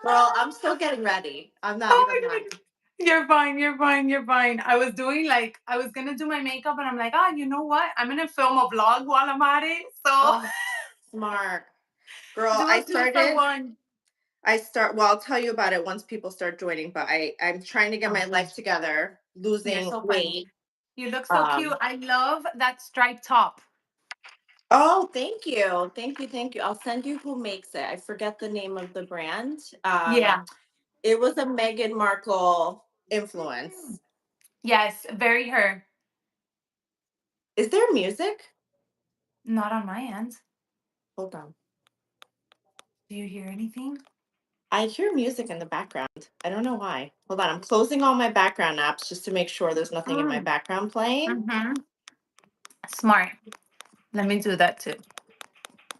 Girl, I'm still getting ready. I'm not Oh even my done. god. You're fine, you're fine, you're fine. I was doing like I was gonna do my makeup and I'm like, you know what? I'm gonna film a vlog while I'm at it. So Oh, smart. Girl, do a 2-for-1. well, I'll tell you about it once people start joining, but I'm trying to get my life together, You're losing so funny. weight. You look so cute. Um, I love that striped top. oh, thank you. Thank you. Thank you. I'll send you who makes it. I forget the name of the brand. Yeah. It was a Meghan Markle influence. Yes, very her. Is there music? Not on my end. Hold on. Do you hear anything? I hear music in the background. I don't know why. Hold on. I'm closing all my background apps just to make sure there's nothing in my Mm. background playing. Mm-hmm. Smart. Let me do that too.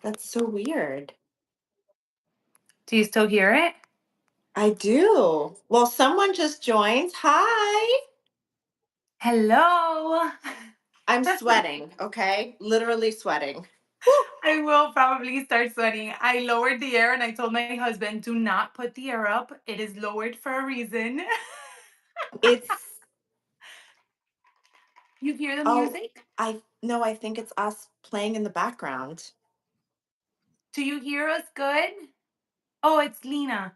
That's so weird. Do you still hear it? I do. Well, someone just joined. Hi. Hello. I'm sweating, okay? Literally sweating. Woo. I will probably start sweating. I lowered the air and I told my husband, do not put the air up. It is lowered for a reason. It's You hear the oh, music? I no, I think it's us playing in the background. Do you hear us good? Oh, it's Lena.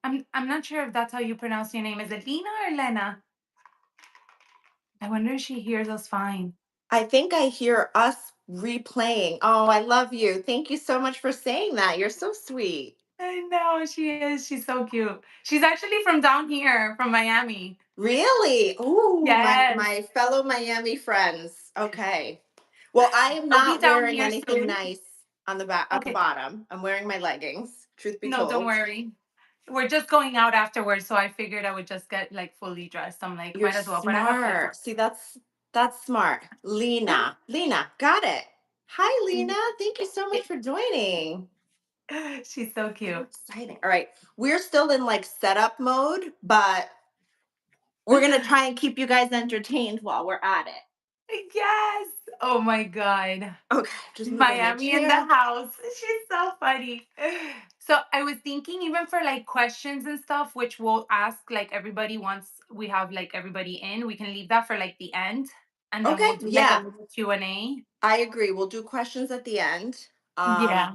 I'm not sure if that's how you pronounce your name. Is it Lena or Lena? I wonder if she hears us fine. I think I hear us replaying. Oh, I love you. Thank you so much for saying that. You're so sweet. I know she is. She's so cute. She's actually from down here, from Miami. Really? Ooh, Yes. my fellow Miami friends. Okay. Well, I am I'll be not down wearing here anything soon. nice on the back at the Okay. bottom. I'm wearing my leggings, truth be No, don't told. worry. We're just going out afterwards, so I figured I would just get like fully dressed. I'm like, You're might as well, but I have smart. headphones. See, that's smart. Lena. Lena, got it. Hi, Lena. Thank you so much for joining. She's so So cute. exciting. All right. We're still in like setup mode, but we're gonna try and keep you guys entertained while we're at it. Yes. Oh my God. Okay, just moving my Miami in the chair. house. She's so funny. So I was thinking even for like questions and stuff, which we'll ask like everybody once we have like everybody in, we can leave that for like the end, and then Okay, we'll do like a yeah. little Q&A. I agree. We'll do questions at the end. Yeah.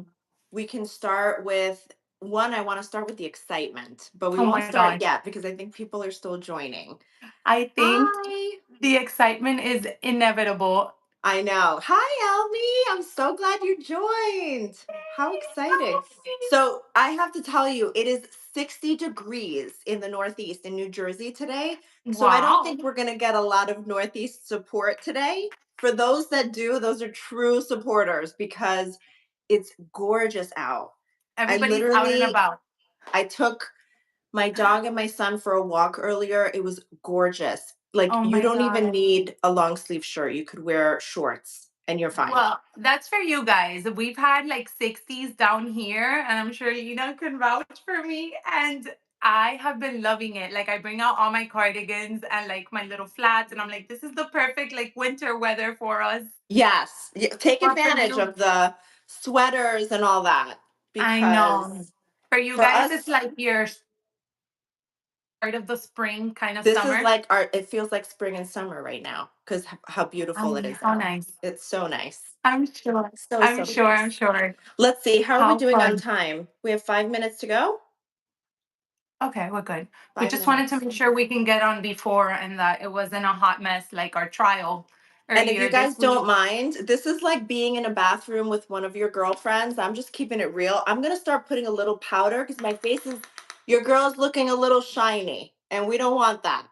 We can start with one. I want to start with the excitement, but we Oh won't my start God. yet because I think people are still joining. I think Hi. the excitement is inevitable. I know. Hi, Elmi. I'm so glad you joined. How exciting. So, I have to tell you, it is 60 degrees in the Northeast in New Jersey today. So, I don't Wow. think we're going to get a lot of Northeast support today. For those that do, those are true supporters because it's gorgeous out. I Everybody's out and literally about. I took my dog and my son for a walk earlier. It was gorgeous. Like Oh you my don't even God. need a long sleeve shirt. You could wear shorts and you're fine. Well, that's for you guys. We've had like 60s down here, and I'm sure Lena can vouch for me. And I have been loving it. Like, I bring out all my cardigans and like my little flats, and I'm like, this is the perfect like winter weather for us. Yes, take But for advantage you, of the sweaters and all that I know. because For you for guys, it's us, like your start of the spring kind of this is summer. like our, it feels like spring and summer right now because how beautiful it is How out. nice. It's so nice. I'm sure. So, I'm so sure. I'm nice. sure. Let's see. How are we How doing on fun. time? We have 5 minutes to go. Okay, we're good. We Five just wanted to minutes. make sure we can get on before and that it wasn't a hot mess like our trial And if you earlier guys this don't week. mind, this is like being in a bathroom with one of your girlfriends. I'm just keeping it real. I'm going to start putting a little powder because my face is, your girl's looking a little shiny, and we don't want that.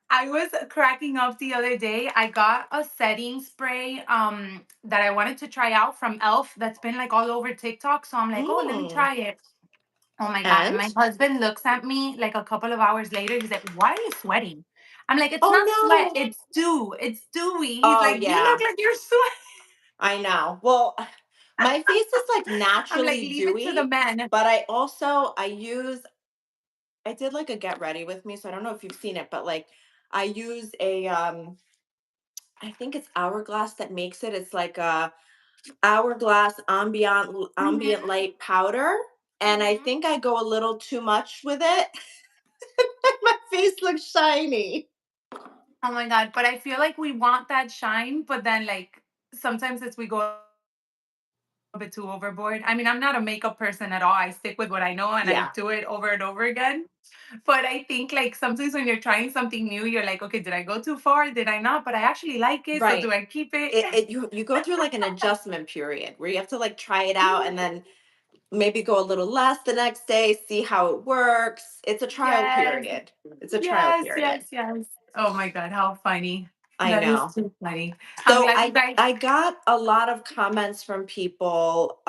I was cracking up the other day. I got a setting spray that I wanted to try out from Elf that's been like all over TikTok. So I'm like, oh, let me Mm. try it. Oh my God. And And, my husband looks at me like a couple of hours later. He's like, why are you sweating? I'm like, it's not sweat, oh no. it's dew. It's dewy. He's Oh, like, you look yeah, like you're sweating. I know. Well, my face is like I'm like, naturally leave it to the dewy, men. but I did like a get ready with me. So I don't know if you've seen it, but like I use I think it's Hourglass that makes it. It's like a Hourglass ambient Mhm. light powder, and I Mhm. think I go a little too much with it. My face looks shiny. Oh my god, but I feel like we want that shine, but then like sometimes it's we go a bit too overboard. I mean, I'm not a makeup person at all. I stick with what I know and I Yeah, do it over and over again. But I think like sometimes when you're trying something new, you're like, okay, did I go too far? Did I not? But I actually like it, so do right. I keep it? You go through like an adjustment period where you have to like try it out and then maybe go a little less the next day, see how it works. It's a trial Yes, period. It's a trial yes, period. yes, yes. Oh my god, how funny. I That is know. too funny. I'm So glad you guys. I got a lot of comments from people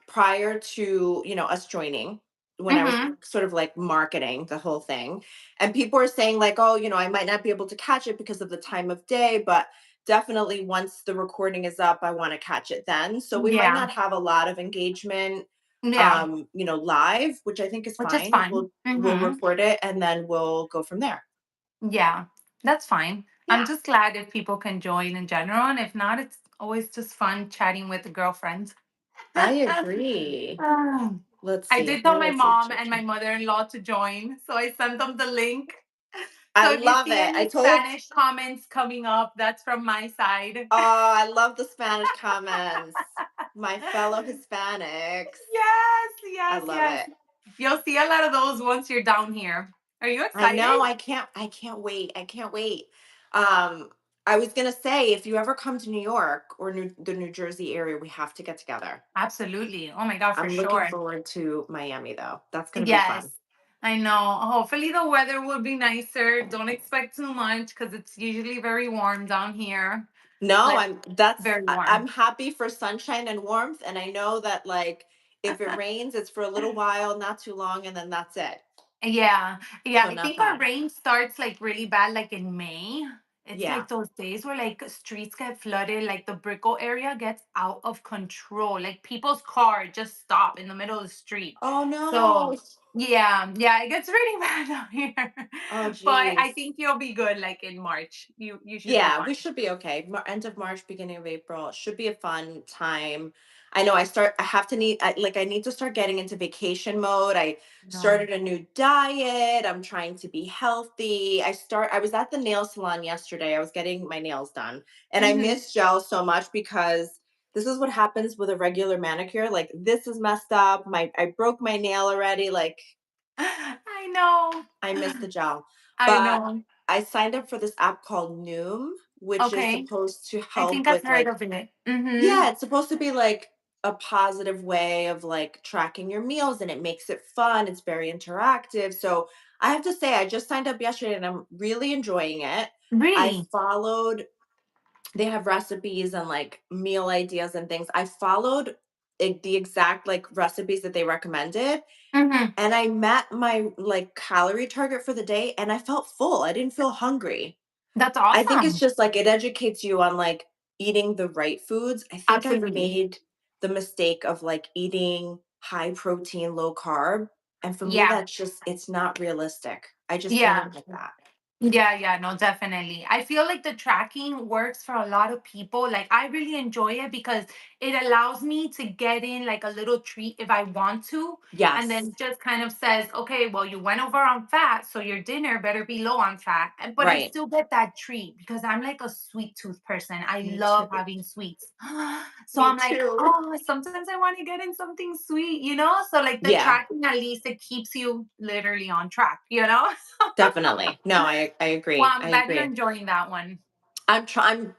prior to, us joining when I was Hmm. sort of like marketing the whole thing. And people were saying like, "Oh, I might not be able to catch it because of the time of day, but definitely once the recording is up, I want to catch it then." So we might Yeah, not have a lot of engagement yeah, live, which I think is which is fine. fun. We'll Hmm. record it and then we'll go from there. Yeah, that's fine. I'm Yeah, just glad if people can join in general, and if not, it's always just fun chatting with the girlfriends. I agree. Ah. Let's I see. did tell Who my was it? mom and my mother-in-law to join, so I sent them the link. I So if you love see it. I any told Spanish comments coming up, that's from my side. Oh, I love the Spanish comments. My fellow Hispanics. Yes, I yes, love yes. it. You'll see a lot of those once you're down here. Are you I excited? know. I can't wait. I can't wait. Um, I was gonna say if you ever come to New York or the New Jersey area, we have to get together. Absolutely. Oh my God, for I'm looking sure. forward to Miami though. That's gonna be Yes, fun. I know. Hopefully the weather will be nicer. Don't expect too much because it's usually very warm down here. No, Like very I'm warm. happy for sunshine and warmth, and I know that like if it rains, it's for a little while, not too long, and then that's it. Yeah, yeah. So I not think our bad. rain starts like really bad, like in May. It's Yeah. like those days where like streets get flooded, like the Brickell area gets out of control. Like people's car just stop in the middle of the street. Oh no. So yeah, yeah, it gets really bad out here. Oh But I geez. think you'll be good, like in March. You should be Yeah, fine. we should be okay. End of March, beginning of April should be a fun time. I know I have to I need to start getting into vacation mode. I No. started a new diet. I'm trying to be healthy. I was at the nail salon yesterday. I was getting my nails done and I Hmm. miss gel so much because this is what happens with a regular manicure. Like this is messed up. I broke my nail already. Like I know. I miss the gel. I But know. I signed up for this app called Noom, which is Okay. supposed to I help think I've with heard like, of it. Mm-hmm. yeah, it's supposed to be like a positive way of like tracking your meals and it makes it fun. It's very interactive. So I have to say, I just signed up yesterday and I'm really enjoying it. I Really? followed, they have recipes and like meal ideas and things. I followed the exact like recipes that they recommended Mhm. and I met my like calorie target for the day and I felt full. I didn't feel hungry. That's I think it's awesome. just like it educates you on like eating the right foods. I think I've Absolutely. made the mistake of like eating high protein, low carb. And for me, Yeah. that's just, it's not realistic. I just can't Yeah. eat like that. Yeah, yeah, no, definitely. I feel like the tracking works for a lot of people. Like, I really enjoy it because it allows me to get in like a little treat if I want to. And Yes. then just kind of says, okay, well, you went over on fat, so your dinner better be low on fat. But I Right. still get that treat because I'm like a sweet tooth person. I Me love too. having sweets. So Me I'm like, too. oh, sometimes I want to get in something sweet, you know? So, like, the Yeah, tracking, at least it keeps you literally on track, you know? definitely. No, I Well, agree. I'm I glad you're agree. enjoying that one. I'm trying.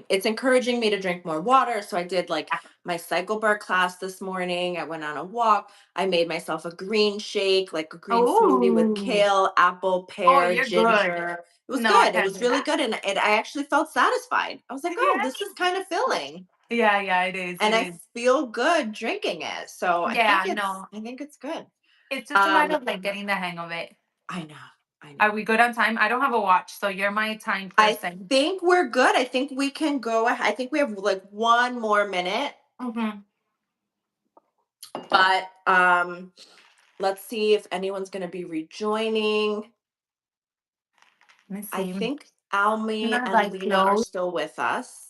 It's encouraging me to drink more water. So I did like my cycle bar class this morning. I went on a walk. I made myself a green shake, like a green smoothie with Oh, kale, apple, oh, pear, you're good. ginger. It was No, I good. It can't was do really that. good. And I actually felt satisfied. I was like, oh, Yes. this is kind of filling. Yeah, yeah, it is. And It I is. feel good drinking it. So Yeah, no. I think it's good. It's just a matter Um, of like getting the hang of it. I know. I Are know. we good on time? I don't have a watch, so you're my time I person. think we're good. I think we can go ahead. I think we have like one more minute. Mm-hmm. But let's see if anyone's going to be rejoining. Let me I see. I'm think Almi gonna and like Lena are close. still with us.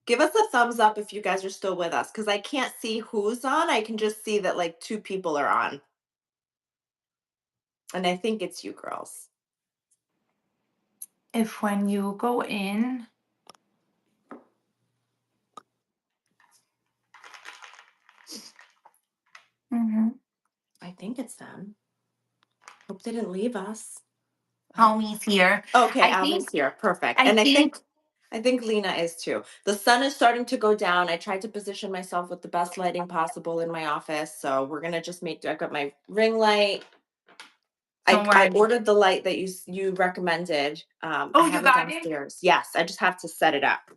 Give us a thumbs up if you guys are still with us because I can't see who's on. I can just see that like two people are on. And I think it's you girls. If when you go in, mhm. I think it's them. Hope they didn't leave us. Homie's here. Okay, I think Alvin's here. Perfect. I And think I think Lena is too. The sun is starting to go down. I tried to position myself with the best lighting possible in my office. So we're gonna just make do. I've got my ring light. don't I worry. ordered the light that you recommended. I Oh, you have it got it? downstairs. Yes, I just have to set it up.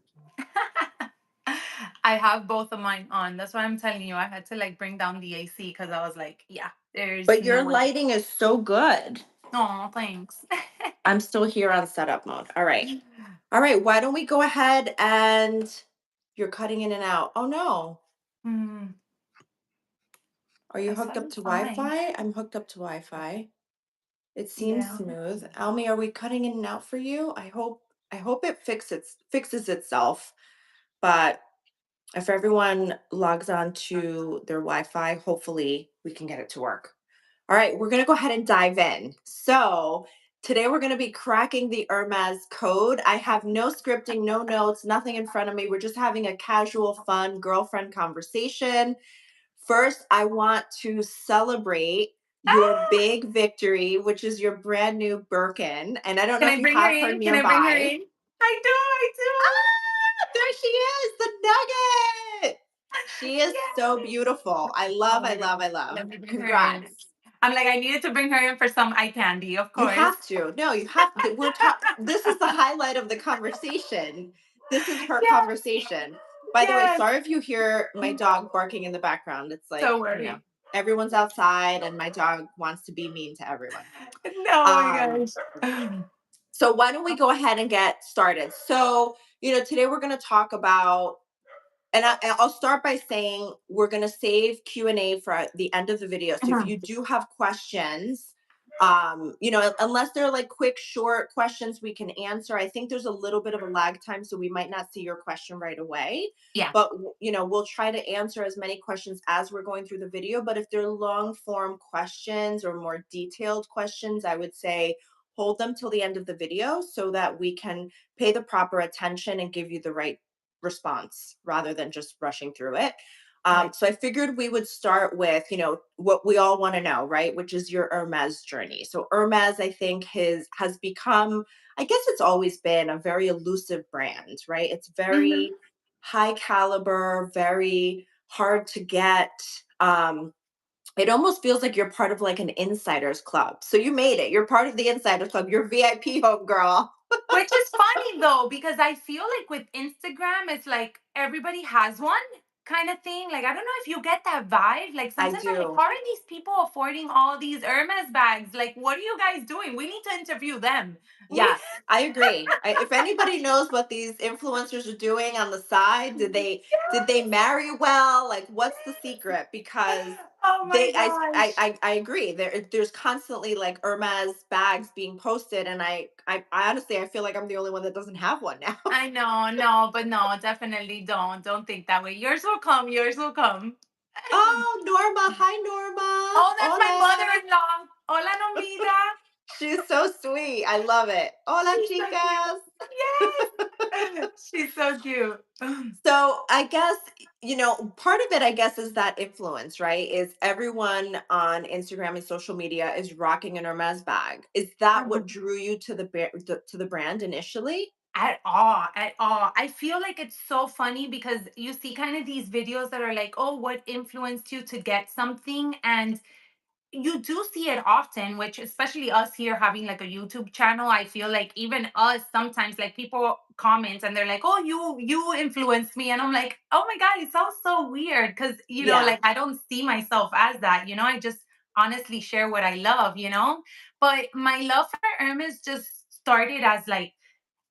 I have both of mine on. That's why I'm telling you. I had to like bring down the AC because I was like, yeah, there's But no your way. lighting is so good. Oh, thanks. I'm still here on setup mode. All right. All right. Why don't we go ahead and you're cutting in and out. Oh no. Hmm, Are you I hooked saw up you to fine. Wi-Fi? I'm hooked up to Wi-Fi. It seems Yeah. smooth. Almi, are we cutting in and out for you? I hope it fixes itself. But if everyone logs on to their Wi-Fi, hopefully we can get it to work. All right, we're gonna go ahead and dive in. So today we're gonna be cracking the Hermes code. I have no scripting, no notes, nothing in front of me. We're just having a casual, fun girlfriend conversation. First, I want to celebrate your Ah! big victory, which is your brand new Birkin. And I don't know Can if I you bring her have her in? Can I bring her nearby. in? I do. I Ah, there she is, the nugget. She do. is so Yes. beautiful. I Oh love, I my love, I god. love. Let me bring her in. Congrats. I'm like, I needed to bring her in for some eye candy, of You course. have to. No, you have to. This is the highlight of the conversation. This is her Yes. conversation. By the way, Yes. sorry if you hear my dog barking in the background. It's like, Don't worry. everyone's outside and my dog wants to be mean to everyone. Oh my Um, gosh. so why don't we go ahead and get started? So, today we're going to talk about and I'll start by saying we're going to save Q&A for the end of the video. So if Mhm. you do have questions, unless they're like quick, short questions we can answer, I think there's a little bit of a lag time, so we might not see your question right away. Yeah. But we'll try to answer as many questions as we're going through the video. But if they're long form questions or more detailed questions, I would say hold them till the end of the video so that we can pay the proper attention and give you the right response rather than just rushing through it. Right. So I figured we would start with, what we all want to know, right? Which is your Hermes journey. So Hermes, I think, has become, I guess it's always been a very elusive brand, right? It's Hmm. very high caliber, very hard to get. It almost feels like you're part of like an insiders club. So you made it. You're part of the insiders club. You're VIP home girl. Which is funny though, because I feel like with Instagram, it's like everybody has one kind of thing. Like, I don't know if you get that vibe. Like, I sometimes I'm like, do. how are these people affording all these Hermes bags? Like, what are you guys doing? We need to interview them. We, Yes, I agree. If anybody knows what these influencers are doing on the side, did they yes. marry well? Like, what's the secret? Because Oh my they, gosh. I agree. There's constantly like Hermes bags being posted, and I honestly I feel like I'm the only one that doesn't have one now. I know, no, but no, definitely don't. Don't think that way. Yours will come. Yours will come. Oh, Norma! Hi, Norma. Oh, that's my Hola. mother-in-law. Hola, Normita. She's so sweet. I love it. Hola, She's so cute. chicas. Yes. She's so cute. So I guess, part of it, I guess, is that influence, right? Is everyone on Instagram and social media is rocking an Hermes bag. Is that what drew you to to the brand initially? At all, at all. I feel like it's so funny because you see kind of these videos that are like, oh, what influenced you to get something? And you do see it often, which especially us here having like a YouTube channel, I feel like even us sometimes like people comment and they're like, "Oh, you influenced me." And I'm like, "Oh my god, it sounds so weird because Yeah. like I don't see myself as that, I just honestly share what I love. But my love for Hermes just started as like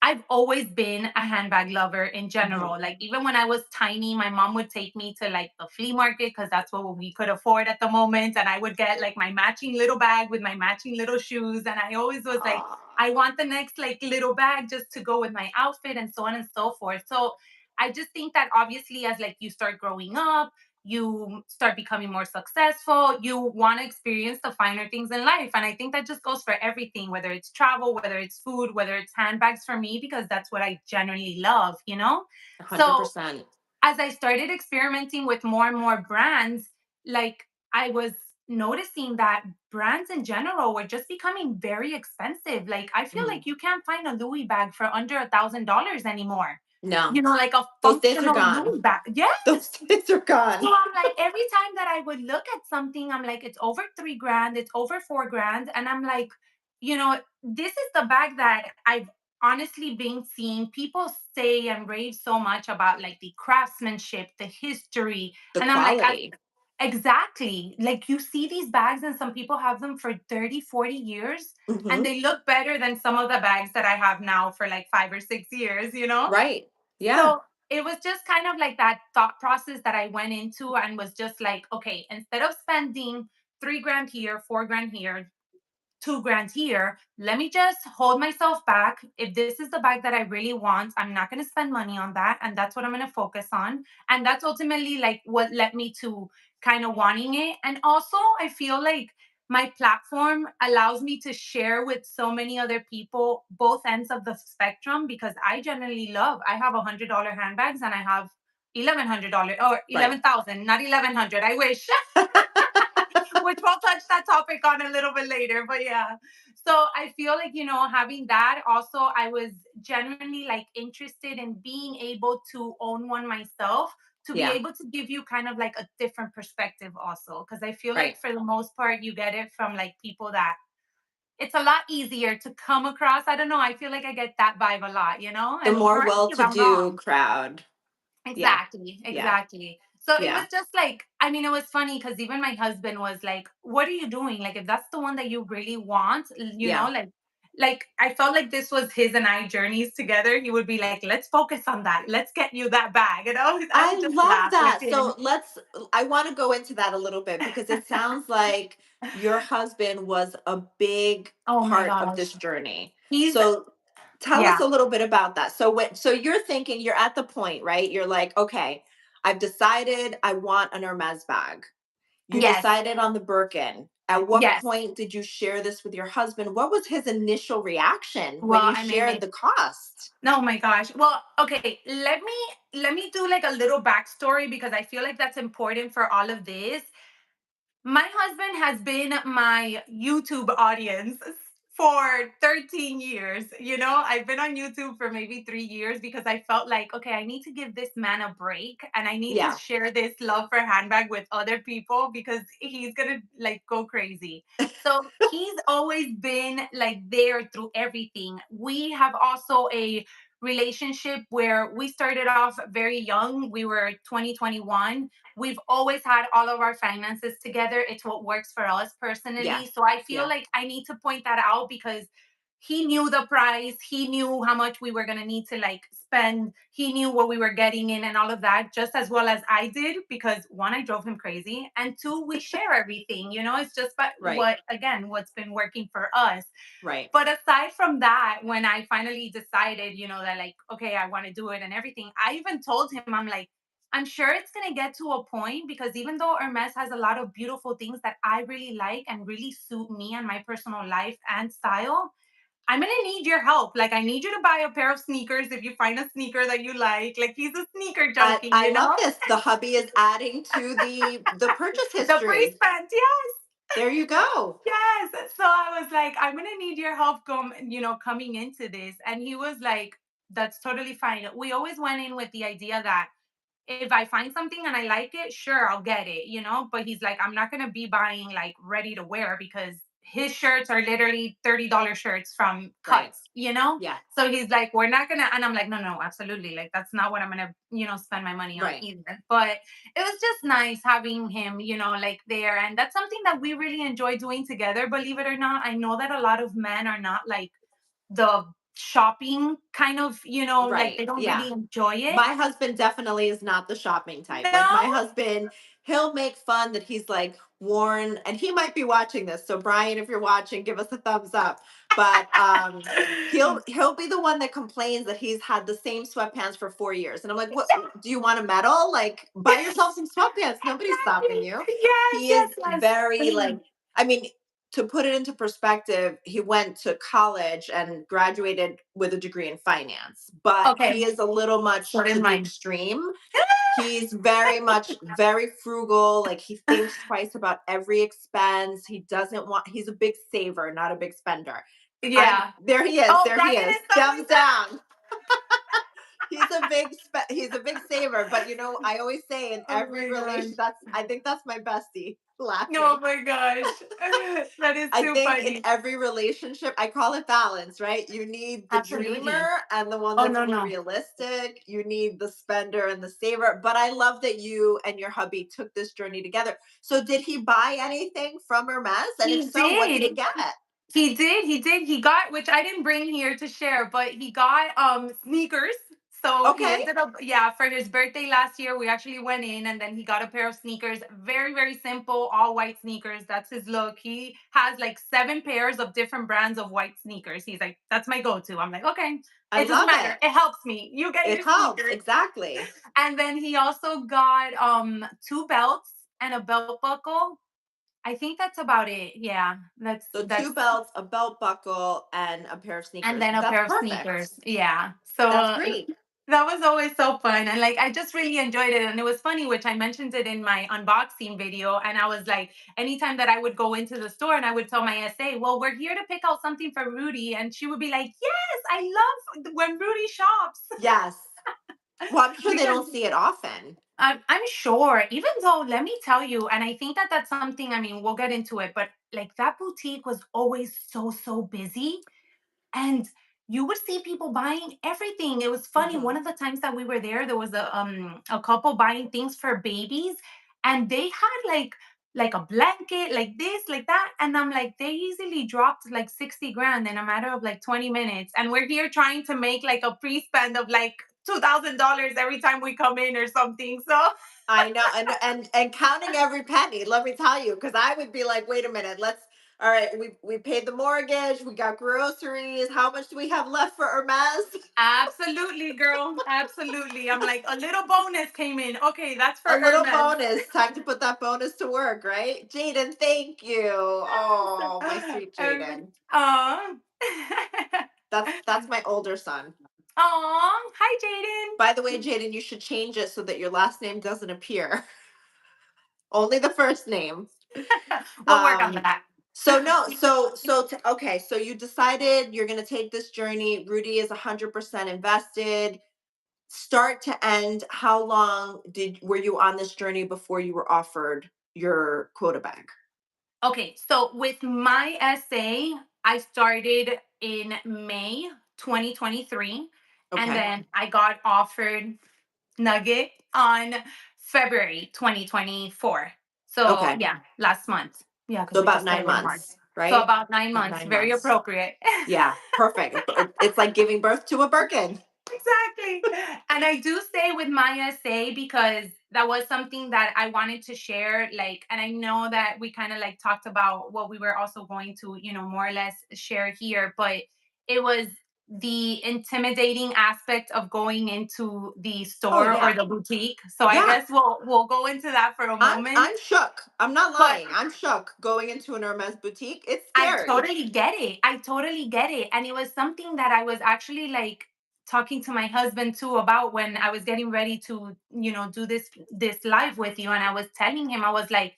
I've always been a handbag lover in Hmm. general. Like even when I was tiny, my mom would take me to like the flea market because that's what we could afford at the moment. And I would get like my matching little bag with my matching little shoes. And I always was like, Ah. I want the next like little bag just to go with my outfit and so on and so forth. So I just think that obviously as like you start growing up, you start becoming more successful, you want to experience the finer things in life. And I think that just goes for everything, whether it's travel, whether it's food, whether it's handbags for me, because that's what I generally love, you know? So 100%. as I started experimenting with more and more brands, like I was noticing that brands in general were just becoming very expensive. Like I feel Mhm. like you can't find a Louis bag for under $1,000 anymore. No, You know, like a those days are functional gone. Louis bag. Those Yes. days are So gone. I'm like, every time that I would look at something, I'm like, it's over 3 grand, it's over 4 grand. And I'm like, this is the bag that I've honestly been seeing people say and rave so much about, like the craftsmanship, the history. The And I'm like, quality. exactly. Like you see these bags and some people have them for 30, 40 years and Mhm. they look better than some of the bags that I have now for like 5 or 6 years, you know? Right. Yeah. So it was just kind of like that thought process that I went into and was just like, okay, instead of spending 3 grand here, 4 grand here, 2 grand here, let me just hold myself back. If this is the bag that I really want, I'm not going to spend money on that. And that's what I'm going to focus on. And that's ultimately like what led me to kind of wanting it. And also, I feel like my platform allows me to share with so many other people both ends of the spectrum because I generally love, I have $100 handbags and I have $1,100 or Right. 11,000, not 1,100. I wish. Which we'll touch that topic on a little bit later. But yeah. So I feel like, having that also, I was genuinely like interested in being able to own one myself to be Yeah. able to give you kind of like a different perspective also. Cause I feel like Right. for the most part, you get it from like people that it's a lot easier to come across. I don't know. I feel like I get that vibe a lot, The and more correct me if I'm well-to-do wrong. crowd. Yeah. Exactly, Yeah. exactly. So it was Yeah. just like, I mean, it was funny because even my husband was like, "What are you doing? Like, if that's the one that you really want, Yeah. like I felt like this was his and I journeys together. He would be like, "Let's focus on that. Let's get you that bag." I I would just love laugh with that. So him. I want to go into that a little bit because it sounds like your husband was a big Oh my part of this gosh, journey. he's So tell us yeah, a little bit about that. So you're thinking, you're at the point, right? You're like, okay, I've decided I want an Hermes bag. You yes, decided on the Birkin. At what yes. point did you share this with your husband? What was his initial reaction when Well, you I mean, shared the cost? oh my gosh. Well, okay, let me do like a little backstory because I feel like that's important for all of this. My husband has been my YouTube audience for 13 years. I've been on YouTube for maybe 3 years because I felt like, okay, I need to give this man a break and I need to Yeah. share this love for handbag with other people because he's gonna like go crazy. So he's always been like there through everything. We have also a relationship where we started off very young. We were 2021. We've always had all of our finances together. It's what works for us Yeah. personally. So I feel Yeah. like I need to point that out because he knew the price. He knew how much we were going to need to like spend. He knew what we were getting in and all of that just as well as I did because one, I drove him crazy. And two, we share everything. It's just but Right. what's been working for us. Right. But aside from that, when I finally decided, that like, okay, I want to do it and everything, I even told him, I'm like, I'm sure it's going to get to a point because even though Hermes has a lot of beautiful things that I really like and really suit me and my personal life and style, I'm going to need your help. Like, I need you to buy a pair of sneakers if you find a sneaker that you like. Like, he's a sneaker I junkie, I love this. The hubby is adding to the purchase The free history. spent, yes. There you go. Yes. So I was like, I'm gonna need your help coming into this. And he was like, that's totally fine. We always went in with the idea that if I find something and I like it, sure, I'll get it. But he's like, I'm not gonna be buying like ready to wear because his shirts are literally $30 shirts from Right. Cuts. Yeah. So he's like, we're not gonna, and I'm like, no, no, absolutely. Like, that's not what I'm gonna, spend my money on Right. either. But it was just nice having him, like there. And that's something that we really enjoy doing together, believe it or not. I know that a lot of men are not like the shopping kind of, like Right. they don't Yeah. really enjoy it. My husband definitely is not the shopping type. Like No. my husband, he'll make fun that he's like worn, and he might be watching this. So Brian, if you're watching, give us a thumbs up. But he'll be the one that complains that he's had the same sweatpants for 4 years. And I'm like, what, do you want a medal? Like, buy yourself some sweatpants. Nobody's stopping Exactly. you. Yes, He yes, is yes. very like, I mean, to put it into perspective, he went to college and graduated with a degree in finance, but he Okay. is a little So much did to the mine. extreme. He's very much very frugal. Like, he thinks twice about every expense. He doesn't want, he's a big saver, not a big spender. I'm Yeah. there he is. Oh, There he Brian is. is thumbs Thumbs down. down. He's a big saver, but I always say in Oh every my gosh. relation, I think that's my bestie Oh laughing. my gosh. That is I too think in funny. every relationship, I call it balance, right? You need the Absolutely. dreamer and the one Oh that's no, more no. realistic. You need the spender and the saver. But I love that you and your hubby took this journey together. So, did he buy anything from Hermes? And if He so, what did he did. get? He did. He got, which I didn't bring here to share, but he got sneakers. So he Okay, ended up, yeah, for his birthday last year, we actually went in and then he got a pair of sneakers. Very, very simple, all white sneakers. That's his look. He has like 7 pairs of different brands of white sneakers. He's like, that's my go-to. I'm like, okay. I It doesn't love matter. it. It helps me. You get It your helps. sneakers. Exactly. And then he also got 2 belts and a belt buckle. I think that's about it. Yeah. That's So, that's two belts, a belt buckle, and a pair of and sneakers. then a That's pair of perfect. sneakers. Yeah. So That's great. that was always so fun. And like I just really enjoyed it. And it was funny, which I mentioned it in my unboxing video. And I was like, anytime that I would go into the store and I would tell my SA, well, we're here to pick out something for Rudy. And she would be like, yes, I love when Rudy shops. Yes. Well, I'm sure they Because don't see it often. I'm sure, even though, let me tell you, and I think that that's something, I mean, we'll get into it, but like that boutique was always so, so busy. And you would see people buying everything. It was funny. One Mhm. of the times that we were there was a couple buying things for babies, and they had like a blanket, like this, like that. And I'm like, they easily dropped like 60 grand in a matter of like 20 minutes. And we're here trying to make like a pre-spend of like $2,000 every time we come in or something. So I know, and counting every penny. Let me tell you, because I would be like, wait a minute, let's. All right, we paid the mortgage, we got groceries. How much do we have left for Hermes? absolutely, girl. Absolutely. I'm like, a little bonus came in. Okay, that's for A little Hermes. bonus. Time to put that bonus to work, right? Jaden, thank you. Oh, my Yes. sweet Jaden. Aw. That's my older son. Aw. Hi, Jaden. By the way, Jaden, you should change it so that your last name doesn't appear. Only the first name. We'll work on Um, that. so no, okay, so you decided you're gonna take this journey. Rudy is 100% invested. Start to end, how long did were you on this journey before you were offered your quota bag? Okay, so with my essay, I started in May 2023, and Okay. then I got offered Nugget on February 2024. So Okay. yeah, last month. Yeah, because So we about just 9 started in March. months, So right? about nine About months. 9 Very months. appropriate. Yeah, perfect. It's like giving birth to a Birkin. Exactly. And I do stay with my essay because that was something that I wanted to share. Like, and I know that we kind of like talked about what we were also going to, more or less share here, but it was the intimidating aspect of going into the Oh store or yeah. the boutique. So I Yeah. guess we'll go into that for a moment. I'm shook. I'm not But lying. I'm shook going into an Hermes boutique. It's I scary. totally get it. I totally get it. And it was something that I was actually like talking to my husband too about when I was getting ready to, do this live with you. And I was telling him, I was like,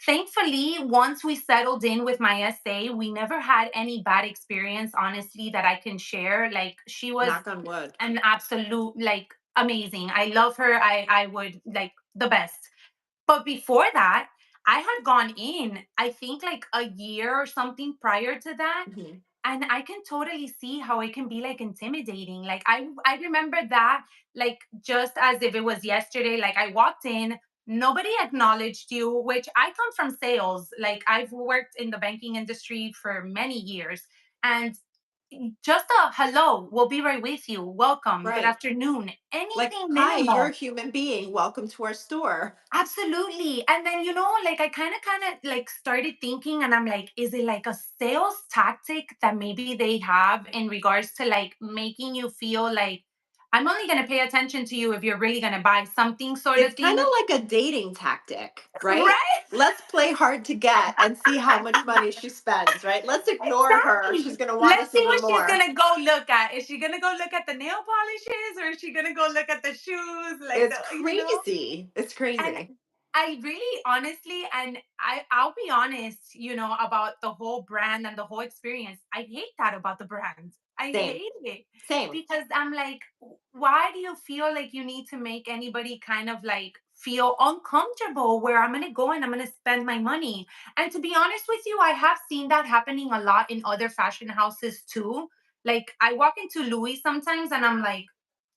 thankfully, once we settled in with my essay, we never had any bad experience, honestly, that I can share. Like she was Knock on wood. an absolute like amazing. I love her. I would like the best. But before that, I had gone in, I think like a year or something prior to that. Mhm. And I can totally see how it can be like intimidating. Like I remember that like just as if it was yesterday. Like I walked in, nobody acknowledged you, which I come from sales. Like I've worked in the banking industry for many years. And just a hello, we'll be right with you. Welcome, good Right. afternoon. Like, Anything hi, you're a minimal. human being. Welcome to our store. Absolutely. And then, like I kind of like started thinking and I'm like, is it like a sales tactic that maybe they have in regards to like making you feel like I'm only going to pay attention to you if you're really going to buy something sort It's of kind of thing? like a dating tactic, right? Right? Let's play hard to get and see how much money she spends, right? Let's ignore her. She's Exactly. going to want Let's us see even what she's more. gonna go look at. Is she gonna go look at the nail polishes or is she gonna go look at the shoes? Like It's the. crazy. It's And crazy. I really honestly, and I'll be honest, about the whole brand and the whole experience. I hate that about the brand. I Same. hate it Same. because I'm like, why do you feel like you need to make anybody kind of like feel uncomfortable where I'm gonna go and I'm gonna spend my money? And to be honest with you, I have seen that happening a lot in other fashion houses too. Like I walk into Louis sometimes and I'm like,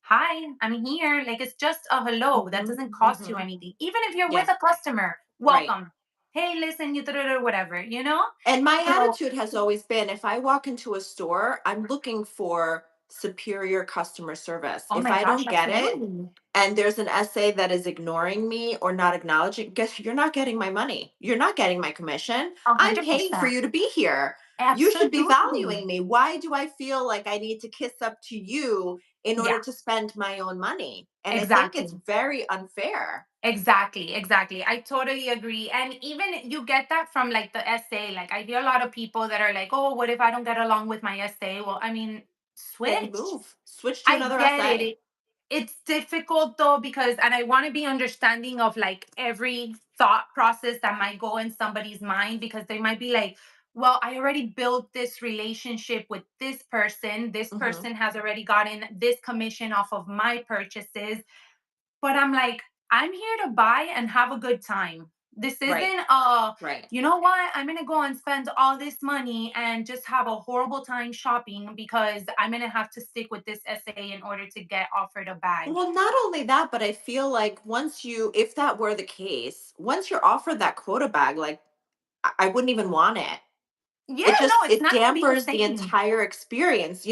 hi, I'm here. Like it's just a hello. That Hmm. doesn't cost you Hmm. anything. Even if you're Yeah. with a customer, Right. welcome. Hey, listen, you whatever, you know? And my So, attitude has always been, if I walk into a store, I'm looking for superior customer service. oh If my I gosh, don't get it, absolutely. and there's an essay that is ignoring me or not acknowledging, guess you're not getting my money. You're not getting my commission. A I'm hundred paying for percent. you to be here. You should be Absolutely. valuing me. Why do I feel like I need to kiss up to you in order Yeah, to spend my own money? And I think it's exactly. very unfair. Exactly, exactly. I totally agree. And even you get that from like the essay. Like I hear a lot of people that are like, "Oh, what if I don't get along with my essay?" Well, I mean, Then switch. move. Switch to I another get it. essay. It's difficult though because and I want to be understanding of like every thought process that might go in somebody's mind because they might be like, well, I already built this relationship with this person. This Hmm. person has already gotten this commission off of my purchases. But I'm like, I'm here to buy and have a good time. This Right. isn't Right. you know what? I'm gonna go and spend all this money and just have a horrible time shopping because I'm gonna have to stick with this essay in order to get offered a bag. Well, not only that, but I feel like once you, if that were the case, once you're offered that quota bag, like I wouldn't even want it. Yeah, It no, just it's it not gonna be the dampers the same. entire experience.